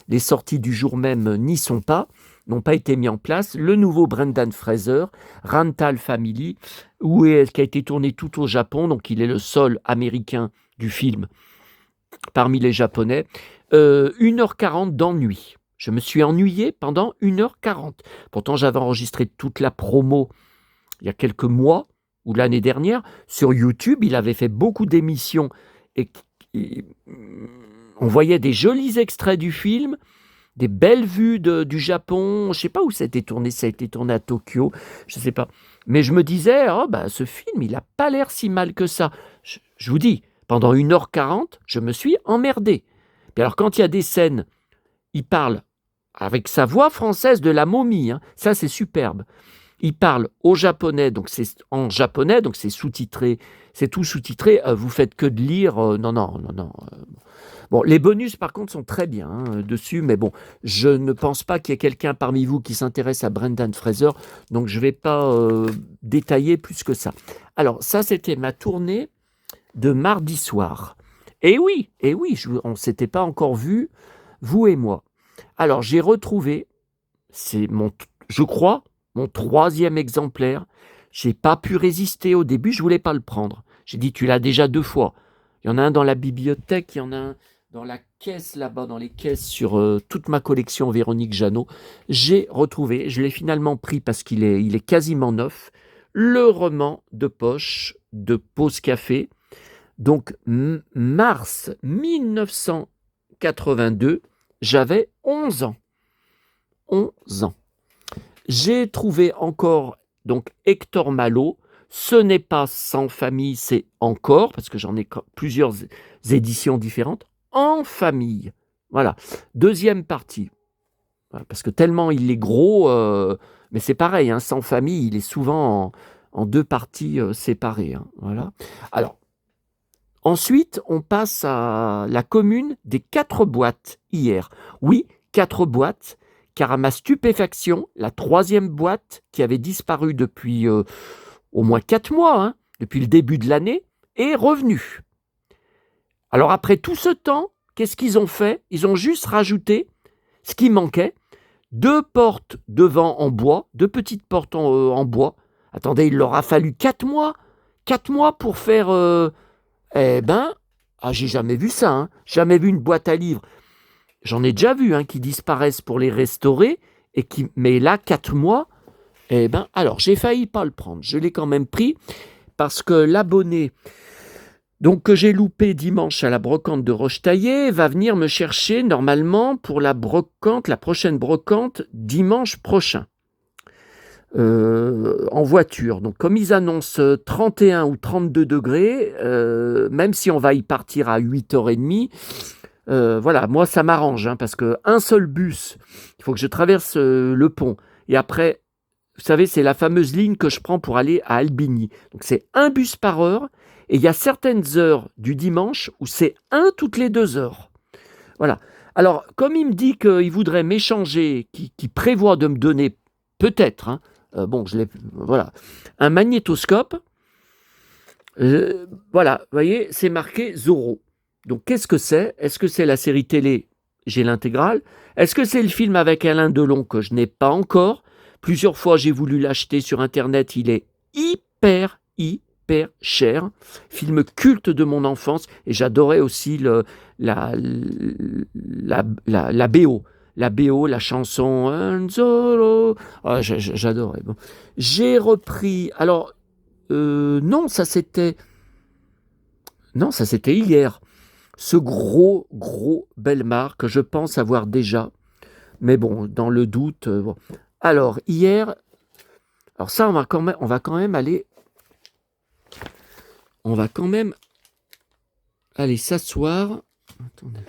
les sorties du jour même n'y sont pas, n'ont pas été mis en place, le nouveau Brendan Fraser, Rental Family, qui a été tourné tout au Japon, donc il est le seul américain du film parmi les Japonais, 1h40 d'ennui. Je me suis ennuyé pendant 1h40. Pourtant, j'avais enregistré toute la promo il y a quelques mois, ou l'année dernière, sur YouTube. Il avait fait beaucoup d'émissions et on voyait des jolis extraits du film, des belles vues du Japon. Je ne sais pas où ça a été tourné à Tokyo, je ne sais pas. Mais je me disais, ce film, il n'a pas l'air si mal que ça. Je vous dis, pendant 1h40, je me suis emmerdé. Et alors, quand il y a des scènes, il parle avec sa voix française de la momie, hein, ça c'est superbe. Il parle au japonais, donc c'est en japonais, donc c'est sous-titré, c'est tout sous-titré. Vous faites que de lire, non. Bon, les bonus par contre sont très bien dessus, mais bon, je ne pense pas qu'il y ait quelqu'un parmi vous qui s'intéresse à Brendan Fraser, donc je ne vais pas détailler plus que ça. Alors ça, c'était ma tournée de mardi soir. Et oui, on ne s'était pas encore vu, vous et moi. Alors j'ai retrouvé, je crois, mon 3e exemplaire. J'ai pas pu résister au début, je voulais pas le prendre. J'ai dit, tu l'as déjà 2 fois. Il y en a un dans la bibliothèque, il y en a un dans la caisse là-bas, dans les caisses sur toute ma collection Véronique Jeannot. J'ai retrouvé, je l'ai finalement pris parce qu'il est quasiment neuf, le roman de poche de Pause Café. Donc, mars 1982, j'avais 11 ans. 11 ans. J'ai trouvé encore donc Hector Malo. Ce n'est pas Sans famille, c'est Encore, parce que j'en ai plusieurs éditions différentes. En famille. Voilà. 2e partie. Voilà, parce que tellement il est gros, mais c'est pareil, hein, Sans famille, il est souvent en 2 parties séparées. Hein, voilà. Alors, ensuite, on passe à la commune des 4 boîtes hier. Oui, 4 boîtes, car à ma stupéfaction, la 3e boîte, qui avait disparu depuis au moins 4 mois, hein, depuis le début de l'année, est revenue. Alors après tout ce temps, qu'est-ce qu'ils ont fait? Ils ont juste rajouté ce qui manquait, 2 portes devant en bois, 2 petites portes en bois. Attendez, il leur a fallu 4 mois. 4 mois pour faire... j'ai jamais vu ça, hein. Jamais vu une boîte à livres. J'en ai déjà vu qui disparaissent pour les restaurer, mais là, 4 mois, alors j'ai failli pas le prendre. Je l'ai quand même pris parce que l'abonné donc, que j'ai loupé dimanche à la brocante de Rochetaillé va venir me chercher normalement pour la prochaine brocante dimanche prochain. En voiture. Donc, comme ils annoncent 31 ou 32 degrés, même si on va y partir à 8h30, voilà, moi ça m'arrange, parce qu'un seul bus, il faut que je traverse le pont. Et après, vous savez, c'est la fameuse ligne que je prends pour aller à Albigny. Donc, c'est un bus par heure. Et il y a certaines heures du dimanche où c'est un toutes les 2 heures. Voilà. Alors, comme il me dit qu'il voudrait m'échanger, qu'il prévoit de me donner peut-être, voilà, un magnétoscope, voilà, vous voyez, c'est marqué Zorro. Donc, qu'est-ce que c'est? Est-ce que c'est la série télé? J'ai l'intégrale. Est-ce que c'est le film avec Alain Delon que je n'ai pas encore? Plusieurs fois, j'ai voulu l'acheter sur Internet. Il est hyper cher. Film culte de mon enfance. Et j'adorais aussi la BO. la BO, la chanson Han Solo. Ah, j'adorais. Bon. J'ai repris. Alors, non, ça c'était hier. Ce gros Belmar que je pense avoir déjà. Mais bon, dans le doute. Bon. Alors, hier. Alors ça, on va quand même aller. On va quand même aller s'asseoir. Attendez.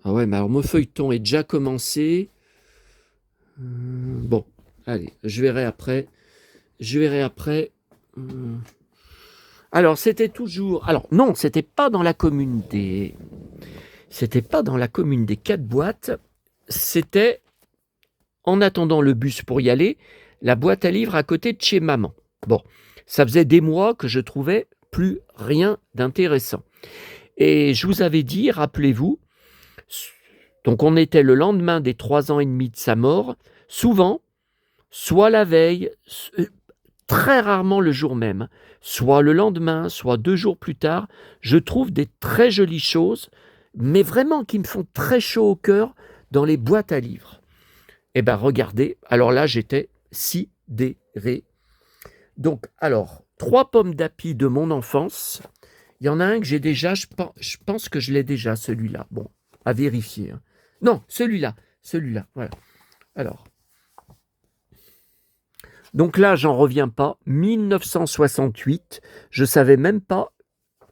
Ah ouais, mais alors mon feuilleton est déjà commencé. Bon, allez, je verrai après. Alors, c'était toujours... Alors, non, c'était pas dans la commune des... C'était pas dans la commune des 4 boîtes. C'était, en attendant le bus pour y aller, la boîte à livres à côté de chez maman. Bon, ça faisait des mois que je trouvais plus rien d'intéressant. Et je vous avais dit, rappelez-vous, donc on était le lendemain des 3 ans et demi de sa mort, souvent, soit la veille, très rarement le jour même, soit le lendemain, soit 2 jours plus tard, je trouve des très jolies choses, mais vraiment qui me font très chaud au cœur dans les boîtes à livres. Eh bien, regardez, alors là, j'étais sidéré. Donc, alors, 3 pommes d'api de mon enfance. Il y en a un que j'ai déjà, je pense que je l'ai déjà, celui-là. Bon, à vérifier. Hein. Non, celui-là, voilà. Alors, donc là, j'en reviens pas. 1968, je savais même pas,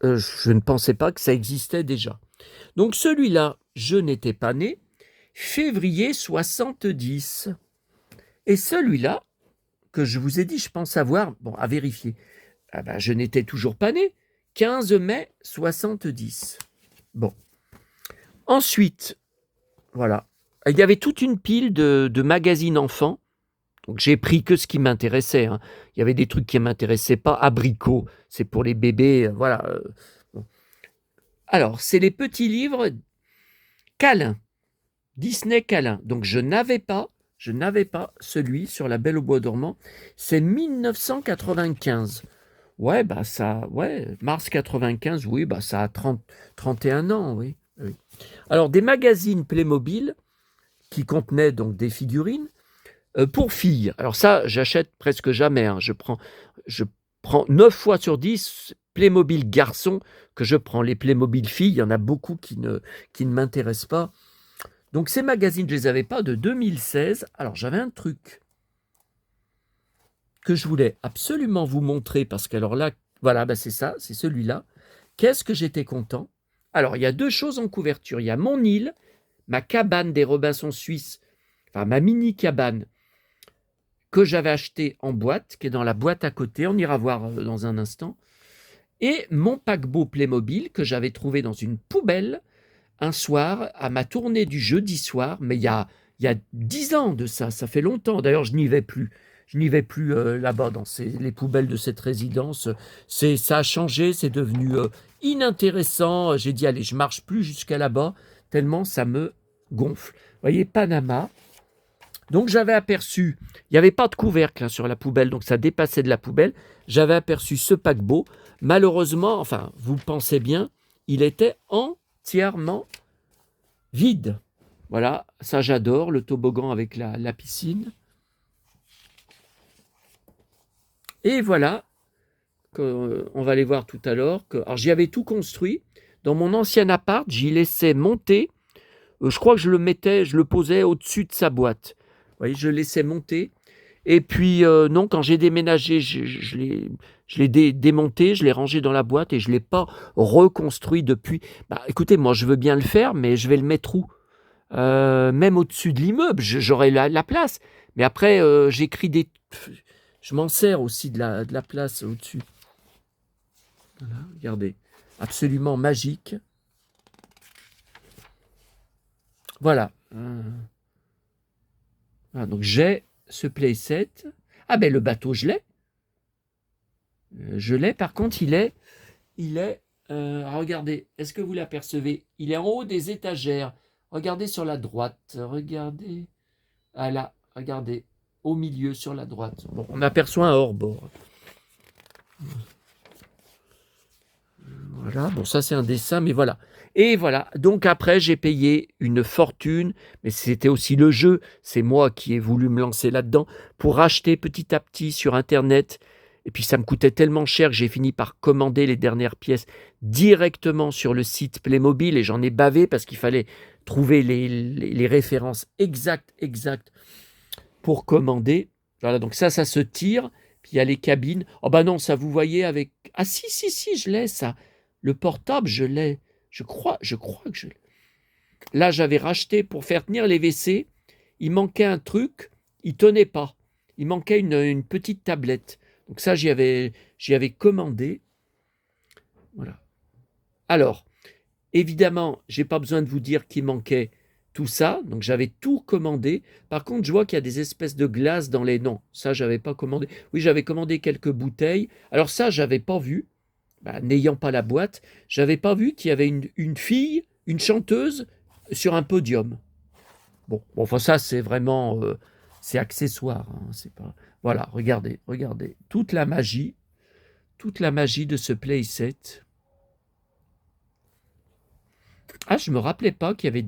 je ne pensais pas que ça existait déjà. Donc celui-là, je n'étais pas né. Février 70. Et celui-là, que je vous ai dit, je pense avoir, bon, à vérifier, ah ben, je n'étais toujours pas né. 15 mai 70. Bon. Ensuite, voilà. Il y avait toute une pile de magazines enfants. Donc j'ai pris que ce qui m'intéressait. Hein. Il y avait des trucs qui ne m'intéressaient pas. Abricot, c'est pour les bébés. Voilà. Bon. Alors, c'est les petits livres câlins. Disney câlin. Donc je n'avais pas celui sur La Belle au bois dormant. C'est 1995. Ouais, bah ça, ouais, mars 95, oui, bah ça a 31 ans, oui. Oui. Alors, des magazines Playmobil qui contenaient donc des figurines pour filles. Alors ça, j'achète presque jamais. Hein. Je prends 9 fois sur 10 Playmobil garçons que je prends. Les Playmobil filles, il y en a beaucoup qui ne m'intéressent pas. Donc ces magazines, je ne les avais pas de 2016. Alors j'avais un truc que je voulais absolument vous montrer parce qu'alors là, voilà, bah c'est ça, c'est celui-là. Qu'est-ce que j'étais content. Alors il y a 2 choses en couverture. Il y a mon île, ma cabane des Robinson suisses, enfin ma mini cabane que j'avais achetée en boîte, qui est dans la boîte à côté. On ira voir dans un instant. Et mon paquebot Playmobil que j'avais trouvé dans une poubelle un soir à ma tournée du jeudi soir, mais il y a 10 ans de ça, ça fait longtemps. D'ailleurs, je n'y vais plus. Je n'y vais plus là-bas dans les poubelles de cette résidence. Ça a changé, c'est devenu inintéressant. J'ai dit, allez, je marche plus jusqu'à là-bas, tellement ça me gonfle. Vous voyez, Panama. Donc j'avais aperçu, il n'y avait pas de couvercle hein, sur la poubelle, donc ça dépassait de la poubelle. J'avais aperçu ce paquebot. Malheureusement, enfin, vous pensez bien, il était entièrement vide. Voilà, ça j'adore, le toboggan avec la piscine. Et voilà, on va aller voir tout à l'heure. Alors j'y avais tout construit. Dans mon ancien appart, j'y laissais monter. Je crois que je le posais au-dessus de sa boîte. Vous voyez, je laissais monter. Et puis, non, quand j'ai déménagé, je l'ai démonté, je l'ai rangé dans la boîte et je ne l'ai pas reconstruit depuis. Bah, écoutez, moi, je veux bien le faire, mais je vais le mettre où même au-dessus de l'immeuble, j'aurai la place. Mais après, j'écris des... Je m'en sers aussi de la place au-dessus. Voilà, regardez. Absolument magique. Voilà. Voilà, donc j'ai ce playset. Ah ben le bateau, je l'ai. Je l'ai, par contre, il est regardez, est-ce que vous l'apercevez? Il est en haut des étagères. Regardez sur la droite. Regardez. Ah là, regardez. Au milieu, sur la droite. Bon, on aperçoit un hors-bord. Voilà, bon ça c'est un dessin, mais voilà. Et voilà, donc après j'ai payé une fortune, mais c'était aussi le jeu, c'est moi qui ai voulu me lancer là-dedans, pour acheter petit à petit sur internet, et puis ça me coûtait tellement cher que j'ai fini par commander les dernières pièces directement sur le site Playmobil, et j'en ai bavé parce qu'il fallait trouver les références exactes pour commander. Voilà, donc ça se tire, puis il y a les cabines. Oh bah non, ça vous voyez avec... Ah si, je l'ai ça. Le portable, je l'ai. Je crois que je l'ai. Là, j'avais racheté pour faire tenir les WC. Il manquait un truc, il tenait pas. Il manquait une petite tablette. Donc ça, j'y avais commandé. Voilà. Alors, évidemment, j'ai pas besoin de vous dire qu'il manquait tout ça, donc j'avais tout commandé. Par contre, je vois qu'il y a des espèces de glace dans les... Non, ça, j'avais pas commandé. Oui, j'avais commandé quelques bouteilles. Alors ça, j'avais pas vu, n'ayant pas la boîte, j'avais pas vu qu'il y avait une fille, une chanteuse, sur un podium. Bon, enfin ça, c'est vraiment... c'est accessoire, hein, c'est pas... Voilà, regardez, toute la magie de ce playset. Ah, je me rappelais pas qu'il y avait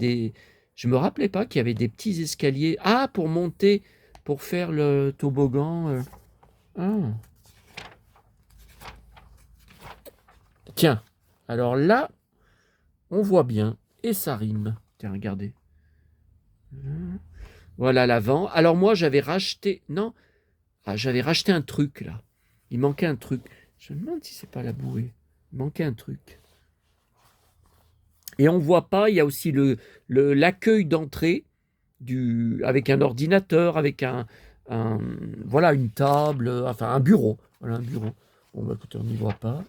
des petits escaliers. Ah, pour monter, pour faire le toboggan. Ah. Tiens, alors là, on voit bien, et ça rime. Tiens, regardez. Voilà l'avant. Alors moi, j'avais racheté... Non, j'avais racheté un truc, là. Il manquait un truc. Je me demande si c'est pas la bouée. Il manquait un truc. Et on voit pas, il y a aussi l'accueil d'entrée avec un ordinateur, avec voilà, une table, enfin un bureau. Voilà un bureau. Bon, bah, écoutez, on n'y voit pas.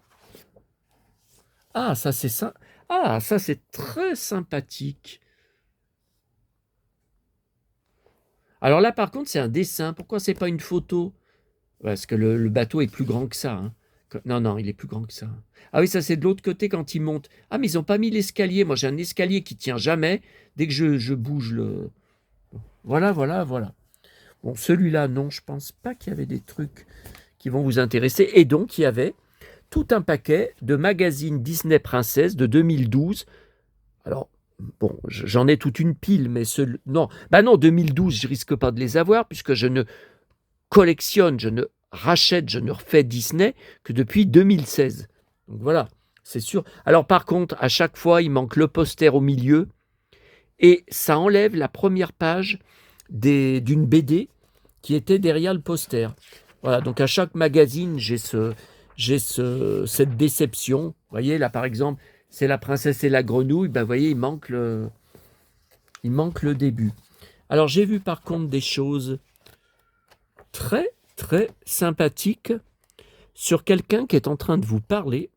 Ah, ça c'est ça. Ah, ça c'est très sympathique. Alors là, par contre, c'est un dessin. Pourquoi c'est pas une photo? Parce que le bateau est plus grand que ça. Hein. Non, il est plus grand que ça. Ah oui, ça c'est de l'autre côté quand il monte. Ah, mais ils n'ont pas mis l'escalier. Moi, j'ai un escalier qui tient jamais dès que je bouge le... Voilà. Bon, celui-là, non, je pense pas qu'il y avait des trucs qui vont vous intéresser. Et donc, il y avait tout un paquet de magazines Disney Princess de 2012. Alors, bon, j'en ai toute une pile, mais non, 2012, je risque pas de les avoir puisque je ne collectionne, je ne rachète, je ne refais Disney que depuis 2016. Donc voilà, c'est sûr. Alors par contre, à chaque fois, il manque le poster au milieu et ça enlève la première page d'une BD qui était derrière le poster. Voilà, donc à chaque magazine, j'ai cette déception. Vous voyez, là par exemple, c'est La Princesse et la Grenouille. Vous voyez, il manque le début. Alors j'ai vu par contre des choses très sympathiques sur quelqu'un qui est en train de vous parler.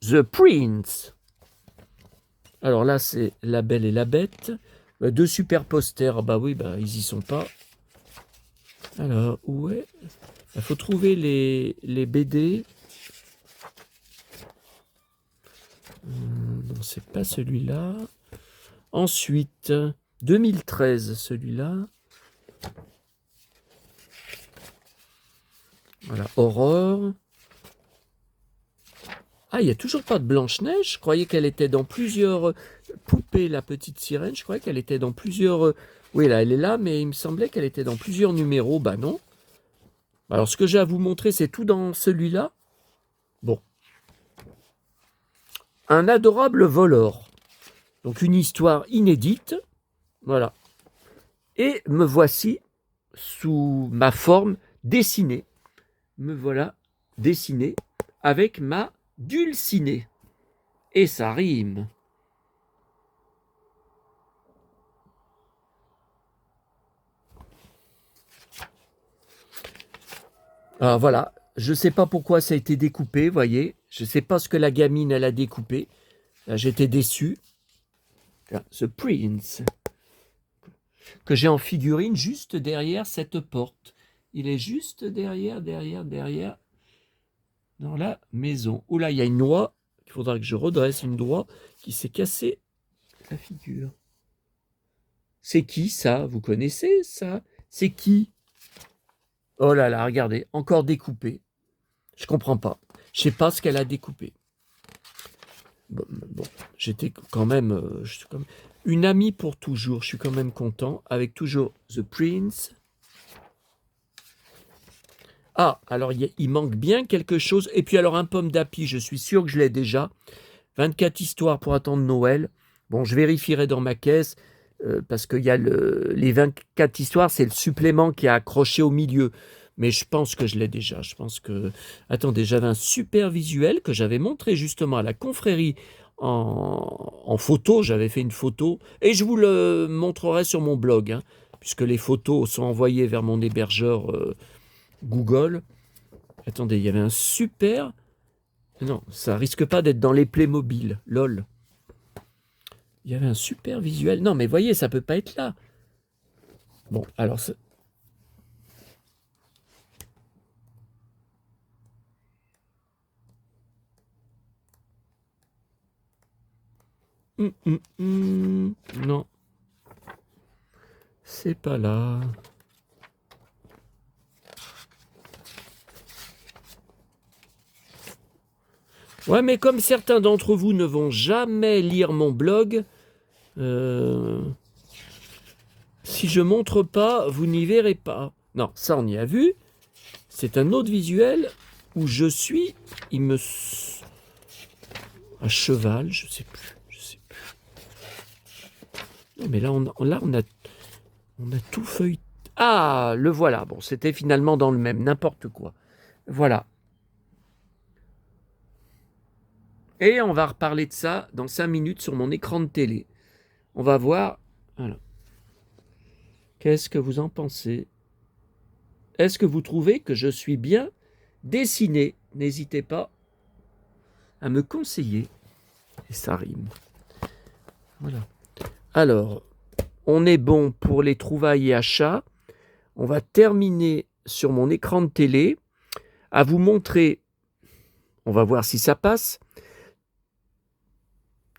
The Prince. Alors là, c'est La Belle et la Bête. Deux super posters. Bah oui, ils y sont pas. Alors, où est... Il faut trouver les BD. Non, c'est pas celui-là. Ensuite, 2013, celui-là. Voilà, Aurore. Ah, il n'y a toujours pas de Blanche-Neige. Je croyais qu'elle était dans plusieurs... Poupée, la petite sirène, je croyais qu'elle était dans plusieurs... Oui, là, elle est là, mais il me semblait qu'elle était dans plusieurs numéros. Bah non. Alors, ce que j'ai à vous montrer, c'est tout dans celui-là. Bon. Un adorable voleur. Donc, une histoire inédite. Voilà. Et me voici sous ma forme dessinée. Me voilà dessiné avec ma Dulcinée. Et ça rime. Alors voilà, je ne sais pas pourquoi ça a été découpé, vous voyez. Je ne sais pas ce que la gamine, elle a découpé. Là, j'étais déçu. The Prince. Que j'ai en figurine juste derrière cette porte. Il est juste derrière, dans la maison. Oh là, il y a une noix. Il faudra que je redresse une noix qui s'est cassée la figure. C'est qui ça? Vous connaissez ça? C'est qui? Oh là là, regardez, encore découpé. Je comprends pas. Je sais pas ce qu'elle a découpé. Bon, j'étais quand même, une amie pour toujours. Je suis quand même content avec toujours The Prince. Ah, alors il manque bien quelque chose. Et puis alors un pomme d'api, je suis sûr que je l'ai déjà. 24 histoires pour attendre Noël. Bon, je vérifierai dans ma caisse parce qu'il y a les 24 histoires, c'est le supplément qui est accroché au milieu. Mais je pense que je l'ai déjà. Je pense que... Attendez, j'avais un super visuel que j'avais montré justement à la confrérie en photo. J'avais fait une photo et je vous le montrerai sur mon blog, hein, puisque les photos sont envoyées vers mon hébergeur Google. Attendez, il y avait un super... Non, ça risque pas d'être dans les Playmobil, lol. Il y avait un super visuel. Non, mais voyez, ça peut pas être là. Bon, alors... Non. C'est pas là. Ouais, mais comme certains d'entre vous ne vont jamais lire mon blog, si je montre pas, vous n'y verrez pas. Non, ça on y a vu. C'est un autre visuel où je suis, à cheval, je sais plus. Non, mais là, on a tout feuilleté. Ah, le voilà. Bon, c'était finalement dans le même, n'importe quoi. Voilà. Et on va reparler de ça dans 5 minutes sur mon écran de télé. On va voir. Voilà. Qu'est-ce que vous en pensez? Est-ce que vous trouvez que je suis bien dessiné? N'hésitez pas à me conseiller. Et ça rime. Voilà. Alors, on est bon pour les trouvailles et achats. On va terminer sur mon écran de télé à vous montrer, on va voir si ça passe,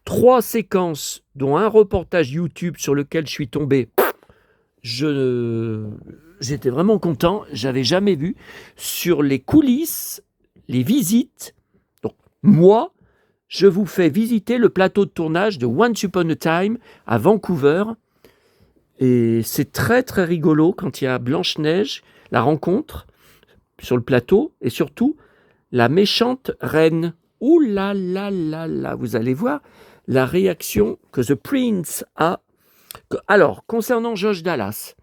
3 séquences, dont un reportage YouTube sur lequel je suis tombé. J'étais vraiment content, j'avais jamais vu, sur les coulisses, les visites. Donc, moi, je vous fais visiter le plateau de tournage de Once Upon a Time à Vancouver. Et c'est très très rigolo quand il y a Blanche-Neige, la rencontre sur le plateau, et surtout la méchante reine. Ouh là là là là, vous allez voir la réaction que The Prince a. Alors, concernant Josh Dallas,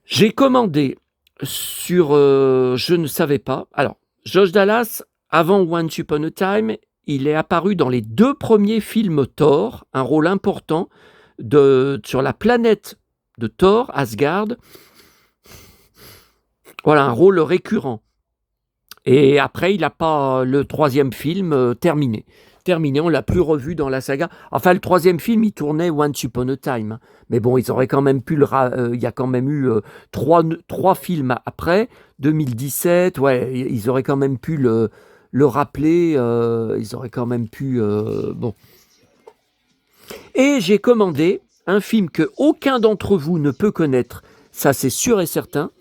j'ai commandé sur... je ne savais pas. Alors, Josh Dallas, avant Once Upon a Time, il est apparu dans les 2 premiers films Thor, un rôle important sur la planète de Thor, Asgard. Voilà, un rôle récurrent. Et après, il n'a pas le 3e film terminé. On l'a plus revu dans la saga. Enfin, le 3e film, il tournait Once Upon a Time. Mais bon, ils auraient quand même pu il y a quand même eu 3 films après, 2017. Ouais, ils auraient quand même pu le rappeler. Ils auraient quand même pu... bon. Et j'ai commandé un film que aucun d'entre vous ne peut connaître. Ça, c'est sûr et certain.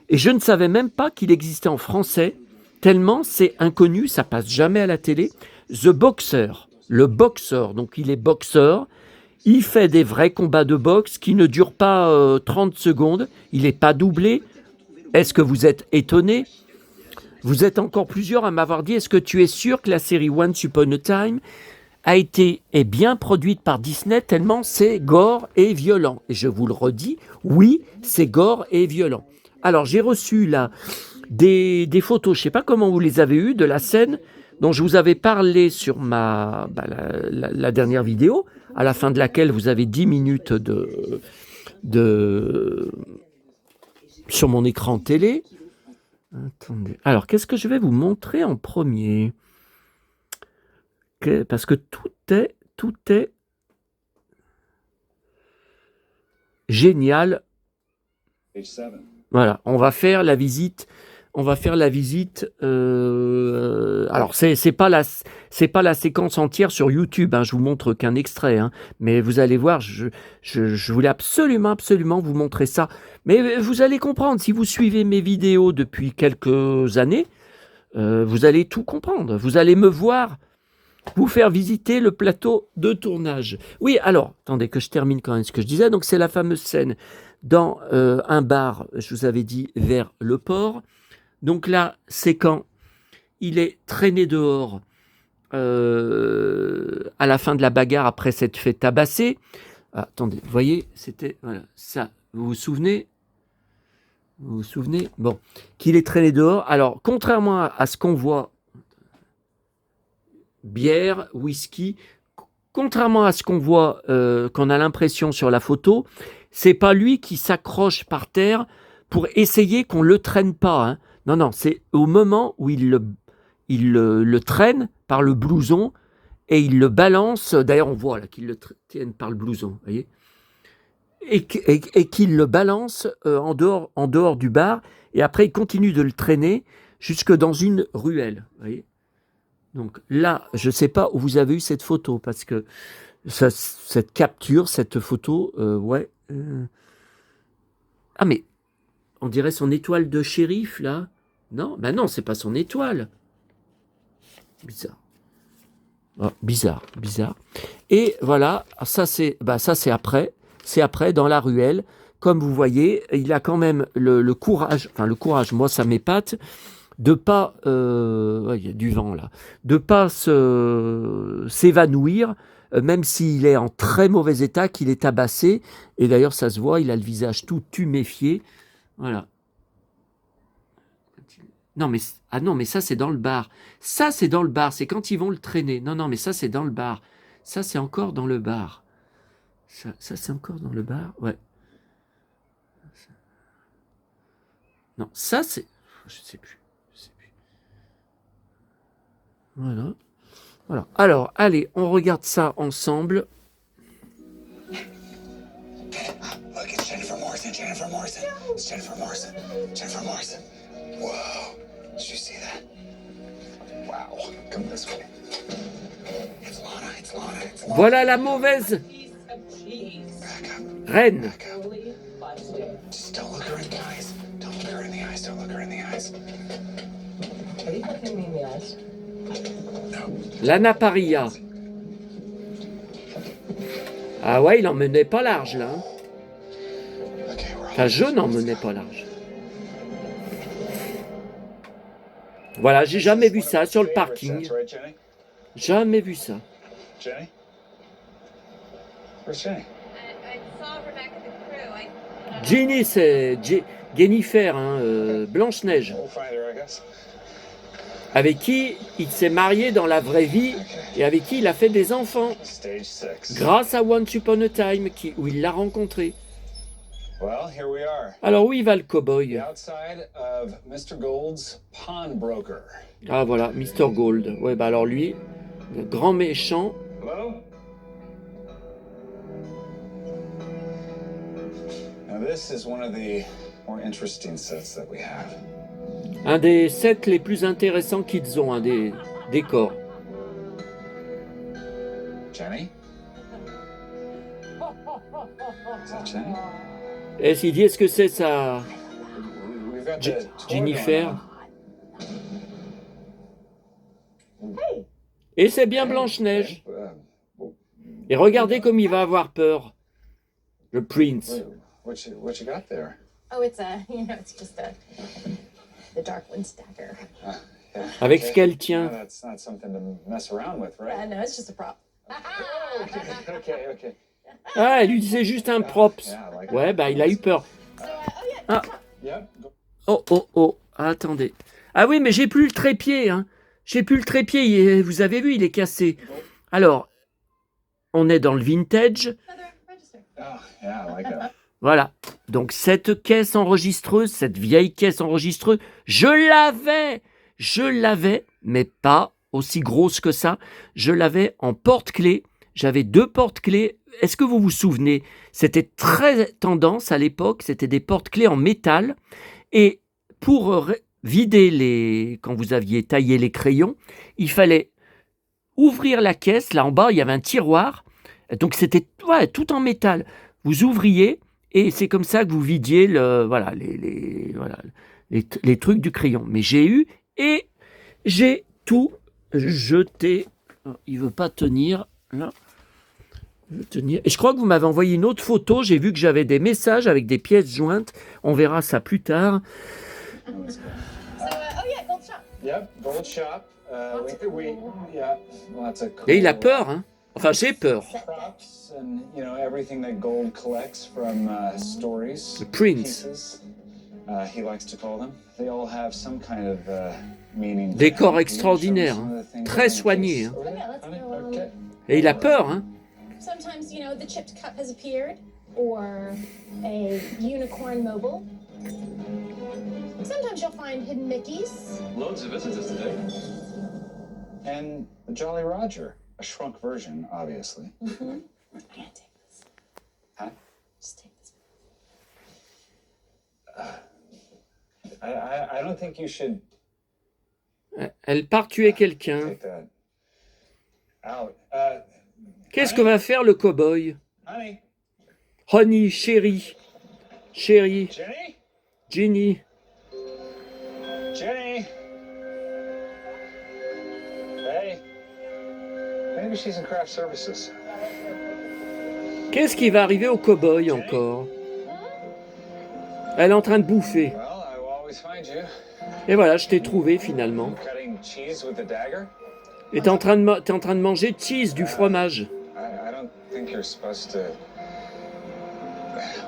Et je ne savais même pas qu'il existait en français, tellement c'est inconnu, ça passe jamais à la télé. The Boxer, le boxeur, donc il est boxeur, il fait des vrais combats de boxe qui ne durent pas 30 secondes, il n'est pas doublé. Est-ce que vous êtes étonné? Vous êtes encore plusieurs à m'avoir dit, est-ce que tu es sûr que la série Once Upon a Time est bien produite par Disney tellement c'est gore et violent? Et je vous le redis, oui, c'est gore et violent. Alors, j'ai reçu là des photos, je ne sais pas comment vous les avez eues, de la scène dont je vous avais parlé sur la dernière vidéo, à la fin de laquelle vous avez 10 minutes sur mon écran télé. Attendez. Alors, qu'est-ce que je vais vous montrer en premier? Parce que tout est génial. Voilà, on va faire la visite. Alors c'est pas la séquence entière sur YouTube. Hein, je vous montre qu'un extrait. Hein, mais vous allez voir, je voulais absolument vous montrer ça. Mais vous allez comprendre si vous suivez mes vidéos depuis quelques années. Vous allez tout comprendre. Vous allez me voir vous faire visiter le plateau de tournage. Oui, alors, attendez que je termine quand même ce que je disais. Donc, c'est la fameuse scène dans un bar, je vous avais dit, vers le port. Donc là, c'est quand il est traîné dehors à la fin de la bagarre après s'être fait tabasser. Ah, attendez, vous voyez, c'était voilà, ça. Vous vous souvenez? Vous vous souvenez? Bon, qu'il est traîné dehors. Alors, contrairement à ce qu'on voit, bière, whisky, contrairement à ce qu'on voit, qu'on a l'impression sur la photo, c'est pas lui qui s'accroche par terre pour essayer qu'on le traîne pas. Hein. Non, non, c'est au moment où il le traîne par le blouson et il le balance. D'ailleurs, on voit là qu'il le tienne par le blouson, vous voyez, et qu'il le balance en dehors du bar. Et après, il continue de le traîner jusque dans une ruelle, vous voyez. Donc là, je ne sais pas où vous avez eu cette photo, parce que cette capture, cette photo, ouais. Ah, mais on dirait son étoile de shérif, là. Non, ben non, c'est pas son étoile. Bizarre. Oh, bizarre. Et voilà, ça c'est après. C'est après, dans la ruelle. Comme vous voyez, il a quand même le courage, moi ça m'épate, de pas, il y a du vent là, de pas s'évanouir, même s'il est en très mauvais état, qu'il est tabassé. Et d'ailleurs, ça se voit, il a le visage tout tuméfié. Voilà. Non, mais ça, c'est dans le bar. Ça, c'est dans le bar. C'est quand ils vont le traîner. Non, mais ça, c'est dans le bar. Ça, c'est encore dans le bar. Ça c'est encore dans le bar. Ouais. Non, ça, c'est... Je sais plus. Voilà. Alors, allez, on regarde ça ensemble. Look, it's Jennifer Morrison. It's Jennifer Morrison. Whoa. Did you see that? Wow. Come this way. It's Lana. Voilà la mauvaise reine. Just don't look her in the eyes. Don't look her in the eyes. Are you looking me in the eyes? Lana Parrilla. Ah ouais, il en menait pas large là. Enfin, je n'en menais pas large. Voilà, j'ai jamais vu ça sur le parking. Jamais vu ça. Ginny, c'est Jennifer, hein, Blanche-Neige. Avec qui il s'est marié dans la vraie vie et avec qui il a fait des enfants. Grâce à Once Upon a Time, où il l'a rencontré. Alors où il va le cow-boy? Ah voilà, Mr. Gold. Ouais, bah alors lui, le grand méchant. Un des sets les plus intéressants qu'ils ont, un des décors. Jenny? Et s'il dit, est-ce que c'est ça? Jennifer? Et c'est bien Blanche-Neige. Et regardez comme il va avoir peur. Le Prince. What you got there? Oh, it's just the Darkwind dagger. Yeah. Avec ce qu'elle tient. That's not something to mess around with, right? No, it's just a prop. Okay. Ah, elle lui disait juste un props. Ouais, bah il a eu peur. Ah. Oh, attendez. Ah oui, mais j'ai plus le trépied, hein. Vous avez vu, il est cassé. Alors, on est dans le vintage. Voilà. Donc cette caisse enregistreuse, cette vieille caisse enregistreuse, je l'avais, mais pas aussi grosse que ça. Je l'avais en porte-clés. J'avais 2 porte-clés. Est-ce que vous vous souvenez? C'était très tendance à l'époque. C'était des porte-clés en métal. Et pour vider quand vous aviez taillé les crayons, il fallait ouvrir la caisse. Là en bas, il y avait un tiroir. Donc c'était tout en métal. Vous ouvriez et c'est comme ça que vous vidiez les trucs du crayon. Mais j'ai tout jeté Il veut pas tenir, là. Il veut tenir. Et je crois que vous m'avez envoyé une autre photo. J'ai vu que j'avais des messages avec des pièces jointes. On verra ça plus tard. Et il a peur, hein. Enfin, j'ai peur. The Prince. Décor extraordinaire, hein. Très soigné. Hein. Et il a peur, hein. Sometimes, the chipped cup has appeared, or a unicorn mobile. Sometimes you'll find hidden Mickeys. Loads of visitors today. And the Jolly Roger, a shrunk version, obviously. Mm-hmm. I can't take this. Huh? Just take this. I don't think you should Elle part tuer quelqu'un. take that out. Qu'est-ce que va faire le cow-boy? Honey, Honey, chérie. Chérie. Jenny? Ginny. Jenny? Hey. Maybe she's in craft services. Qu'est-ce qui va arriver au cow-boy encore? Elle est en train de bouffer. Well, I will always find you. Et voilà, je t'ai trouvé finalement. Cutting cheese with a dagger? Et t'es en train de manger cheese, du fromage. I don't think you're supposed to.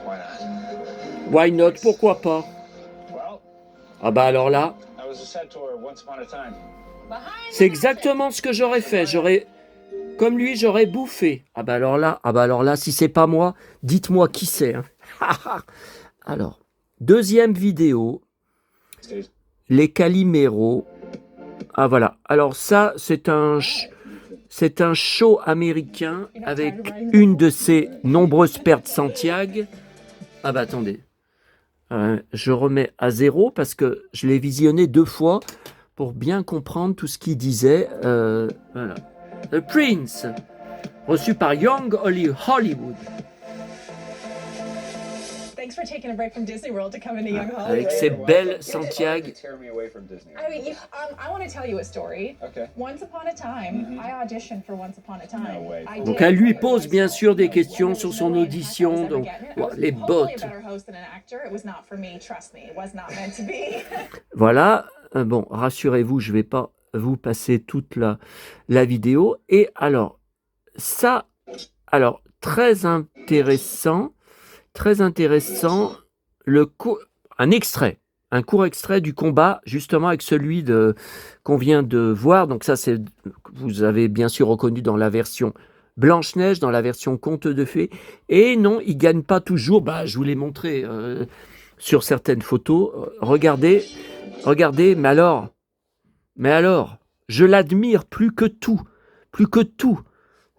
Why not? Why not? Pourquoi pas? Well, Ah bah alors là, I was a centaur once upon a time. c'est exactement ce que j'aurais fait. Comme lui, j'aurais bouffé. Ah bah alors là, si c'est pas moi, dites-moi qui c'est. Hein. Alors, deuxième vidéo, les Caliméros. Ah voilà. Alors ça, c'est un show américain avec une de ses nombreuses pertes Santiago. Ah bah attendez. Je remets à 0 parce que je l'ai visionné 2 fois pour bien comprendre tout ce qu'il disait. Voilà. The Prince, reçu par Young Hollywood. Thanks for taking a break from Disney World to come into Young Hollywood. Avec ses belles Santiago. Tear me away from Disney. I mean, I want to tell you a story. Okay. Once upon a time, I auditioned for Once Upon a Time. No way. Donc elle lui pose bien sûr des questions sur son audition. Donc les bottes. Voilà. Bon, rassurez-vous, je ne vais pas vous passer toute la vidéo. Et alors, ça, alors, très intéressant, un court extrait du combat, justement avec celui qu'on vient de voir. Donc ça, vous avez bien sûr reconnu dans la version Blanche-Neige, dans la version Conte de Fées. Et non, il ne gagne pas toujours. Bah, je vous l'ai montré sur certaines photos. Regardez, mais alors, je l'admire plus que tout.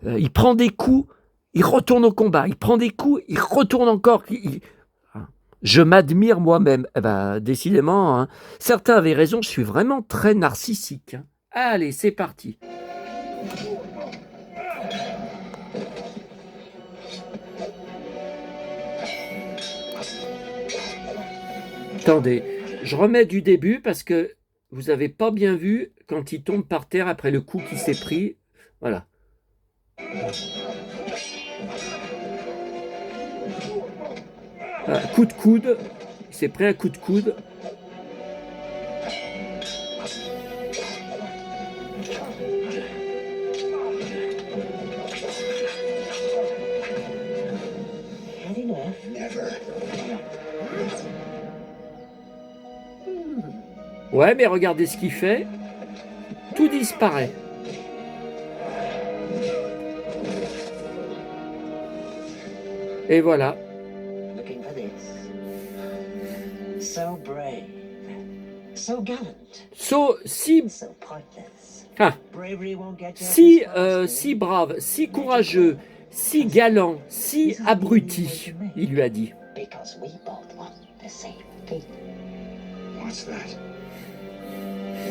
Il prend des coups, il retourne au combat. Il prend des coups, il retourne encore. Je m'admire moi-même. Eh ben, décidément, hein. Certains avaient raison, je suis vraiment très narcissique. Hein. Allez, c'est parti. Attendez, je remets du début parce que vous n'avez pas bien vu quand il tombe par terre après le coup qu'il s'est pris. Voilà. Un coup de coude. Il s'est pris un coup de coude. Ouais, mais regardez ce qu'il fait. Tout disparaît. Et voilà. Looking for this. So brave. So gallant. So pointless. Ah, Bravery won't get you si brave, si courageux, si galant, si abruti, il lui a dit. Because we both want the same thing. What's that?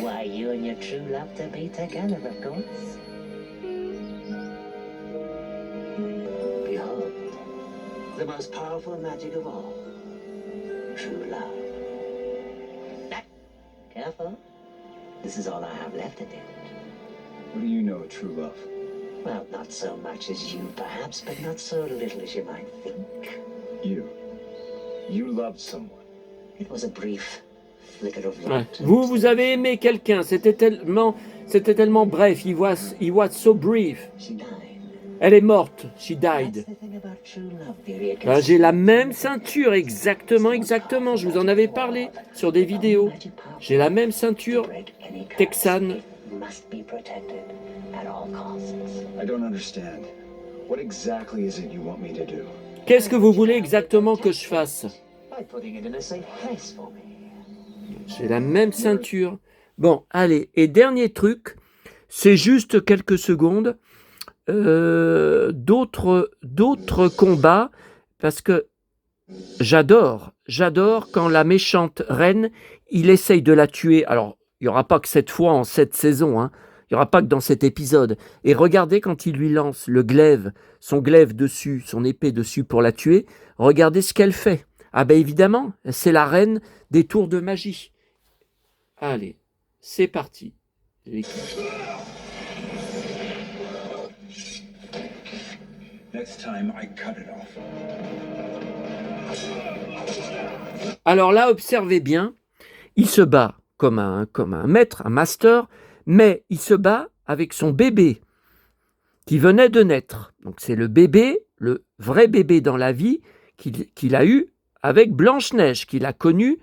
Why, you and your true love to be together, of course. Behold, the most powerful magic of all. True love. Careful. This is all I have left of it. What do you know of true love? Well, not so much as you, perhaps, but not so little as you might think. You loved someone. It was a brief flicker of Ouais. light. Vous avez aimé quelqu'un, c'était tellement bref. He was so brief. She died. Elle est morte. She That's died. the thing about true love, dearie. It Ben, can j'ai la see même ceinture, exactement. Je vous en avais parlé sur des vidéos. J'ai la même ceinture break any curse. texane. It must be protected at all costs. I don't understand. What exactly is it you want me to do? Qu'est-ce que vous voulez exactement que je fasse? By putting it in a safe place for me. J'ai la même ceinture. Bon, allez. Et dernier truc, c'est juste quelques secondes. D'autres combats, parce que j'adore quand la méchante reine, il essaye de la tuer. Alors, il n'y aura pas que cette fois en cette saison, hein. Il n'y aura pas que dans cet épisode. Et regardez quand il lui lance le glaive, son glaive dessus, son épée dessus pour la tuer, regardez ce qu'elle fait. Ah ben évidemment, c'est la reine des tours de magie. Allez, c'est parti. Next time, I cut it off. Alors là, observez bien, il se bat comme un maître, un master, mais il se bat avec son bébé qui venait de naître. Donc c'est le bébé, le vrai bébé dans la vie qu'il a eu avec Blanche-Neige, qu'il a connu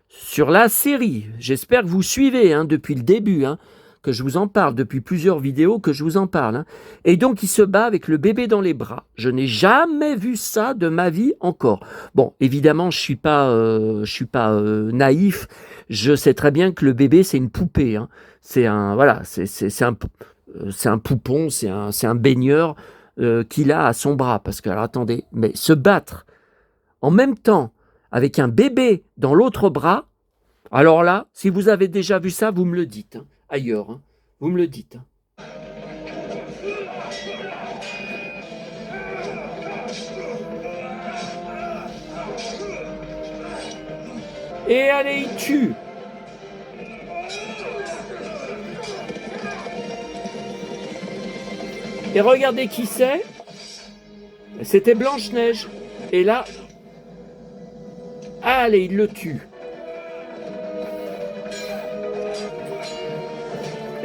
sur la série. J'espère que vous suivez hein, depuis le début, hein, que je vous en parle, depuis plusieurs vidéos que je vous en parle. Hein. Et donc il se bat avec le bébé dans les bras. Je n'ai jamais vu ça de ma vie encore. Bon, évidemment, je suis pas naïf. Je sais très bien que le bébé c'est une poupée. Hein. C'est un poupon, c'est un baigneur qu'il a à son bras. Parce que alors, attendez, mais se battre en même temps avec un bébé dans l'autre bras. Alors là, si vous avez déjà vu ça, vous me le dites. Hein. Ailleurs, hein. Vous me le dites. Et allez, il tue. Et regardez qui c'est. C'était Blanche-Neige. Et là, allez, il le tue.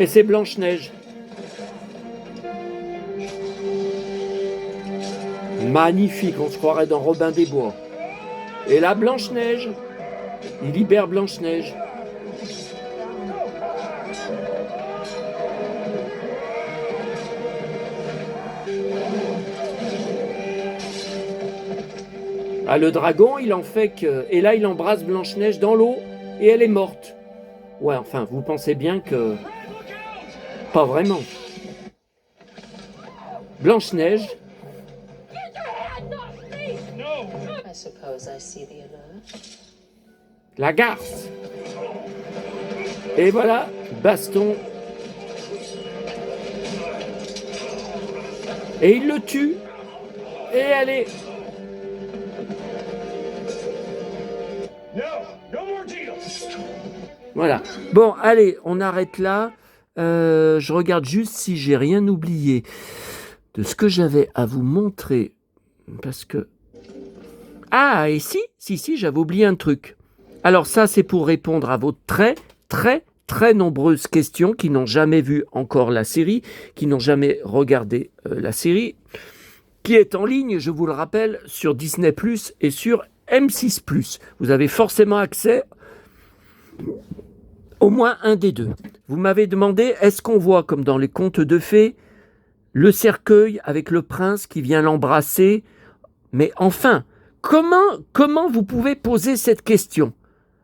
Et c'est Blanche-Neige. Magnifique, on se croirait dans Robin des Bois. Et là, Blanche-Neige. Il libère Blanche-Neige. Ah, le dragon, il en fait que... Et là, il embrasse Blanche-Neige dans l'eau et elle est morte. Ouais, enfin, vous pensez bien que... Pas vraiment. Blanche-Neige. I suppose I see the alert. La garce. Et voilà, baston. Et il le tue. Et allez. Voilà. Bon, allez, on arrête là. Je regarde juste si j'ai rien oublié de ce que j'avais à vous montrer. Parce que... Ah, et si, j'avais oublié un truc. Alors ça, c'est pour répondre à vos très nombreuses questions qui n'ont jamais vu encore la série, qui n'ont jamais regardé la série, qui est en ligne, je vous le rappelle, sur Disney+, et sur M6+. Vous avez forcément accès au moins un des deux. Vous m'avez demandé, est-ce qu'on voit, comme dans les contes de fées, le cercueil avec le prince qui vient l'embrasser? Mais enfin, comment vous pouvez poser cette question?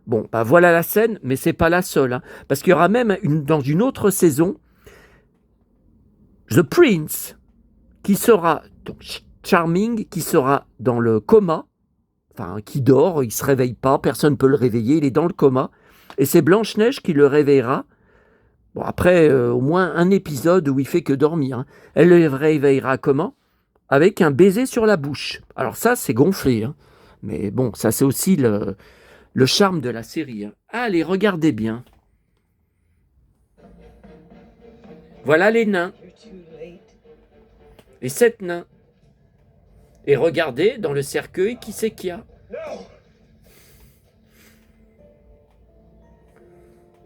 Bon, bah voilà la scène, mais c'est pas la seule. Hein, parce qu'il y aura même dans une autre saison, The Prince, qui sera, donc Charming, qui sera dans le coma, enfin, qui dort, il se réveille pas, personne ne peut le réveiller, il est dans le coma, et c'est Blanche-Neige qui le réveillera. Bon, après, au moins un épisode où il fait que dormir. Hein. Elle le réveillera comment? Avec un baiser sur la bouche. Alors ça, c'est gonflé. Hein. Mais bon, ça c'est aussi le charme de la série. Hein. Allez, regardez bien. Voilà les nains, You're too late. les 7 nains. Et regardez dans le cercueil qui c'est qu'il y a. No!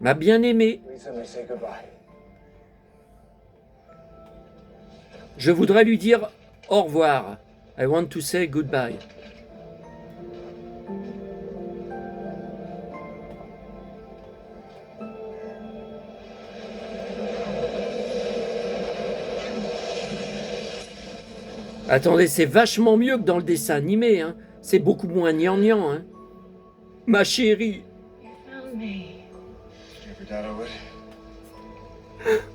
Ma bien-aimée, Please let me say goodbye. je voudrais lui dire au revoir. I want to say goodbye. Attendez, c'est vachement mieux que dans le dessin animé, hein. C'est beaucoup moins gnangnan, hein. Ma chérie, You found me. Did you ever doubt I would?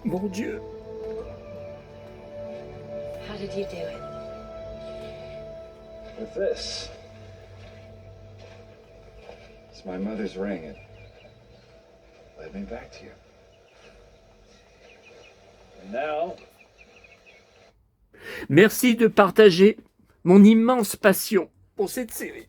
mon Dieu. How did you do it? With this. It's my mother's ring. It led me back to you. And now, Merci de partager mon immense passion pour cette série.